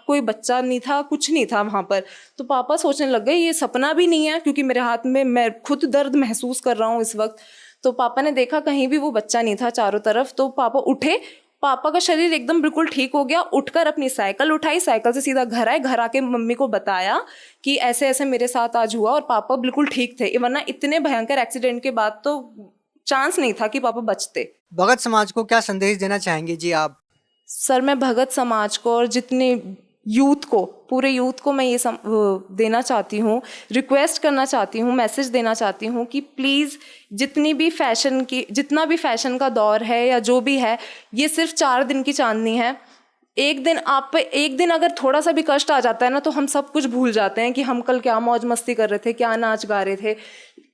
कोई बच्चा नहीं था, कुछ नहीं था वहाँ पर। तो पापा सोचने लग गए ये सपना भी नहीं है, क्योंकि मेरे हाथ में मैं खुद दर्द महसूस कर रहा हूँ इस वक्त। तो पापा ने देखा कहीं भी वो बच्चा नहीं था चारों तरफ। तो पापा उठे, पापा का शरीर एकदम बिल्कुल ठीक हो गया। उठकर अपनी साइकिल उठाई, साइकिल से सीधा घर आए, घर आके मम्मी को बताया कि ऐसे ऐसे मेरे साथ आज हुआ, और पापा बिल्कुल ठीक थे। वरना इतने भयंकर एक्सीडेंट के बाद तो चांस नहीं था कि पापा बचते। भगत समाज को क्या संदेश देना चाहेंगे जी आप? सर, मैं भगत समाज को और जितने यूथ को, पूरे यूथ को मैं ये देना चाहती हूँ, रिक्वेस्ट करना चाहती हूँ, मैसेज देना चाहती हूँ कि प्लीज़ जितना भी फैशन का दौर है या जो भी है, ये सिर्फ 4 दिन की चांदनी है। एक दिन अगर थोड़ा सा भी कष्ट आ जाता है ना, तो हम सब कुछ भूल जाते हैं कि हम कल क्या मौज मस्ती कर रहे थे, क्या नाच गा रहे थे।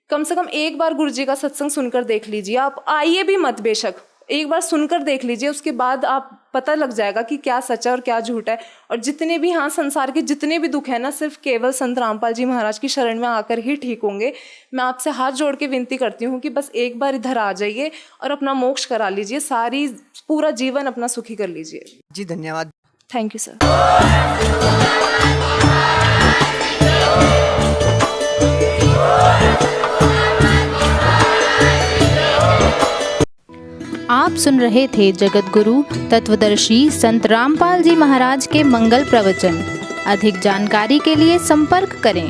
कम से कम एक बार गुरु जी का सत्संग सुनकर देख लीजिए। आप आइए भी मत, बेशक एक बार सुनकर देख लीजिए, उसके बाद आप पता लग जाएगा कि क्या सच है और क्या झूठ है। और जितने भी संसार के जितने भी दुख है ना, सिर्फ केवल संत रामपाल जी महाराज की शरण में आकर ही ठीक होंगे। मैं आपसे हाथ जोड़ के विनती करती हूँ कि बस एक बार इधर आ जाइए और अपना मोक्ष करा लीजिए, पूरा जीवन अपना सुखी कर लीजिए। जी धन्यवाद। Thank you sir. आप सुन रहे थे जगत गुरु तत्वदर्शी संत रामपाल जी महाराज के मंगल प्रवचन। अधिक जानकारी के लिए संपर्क करें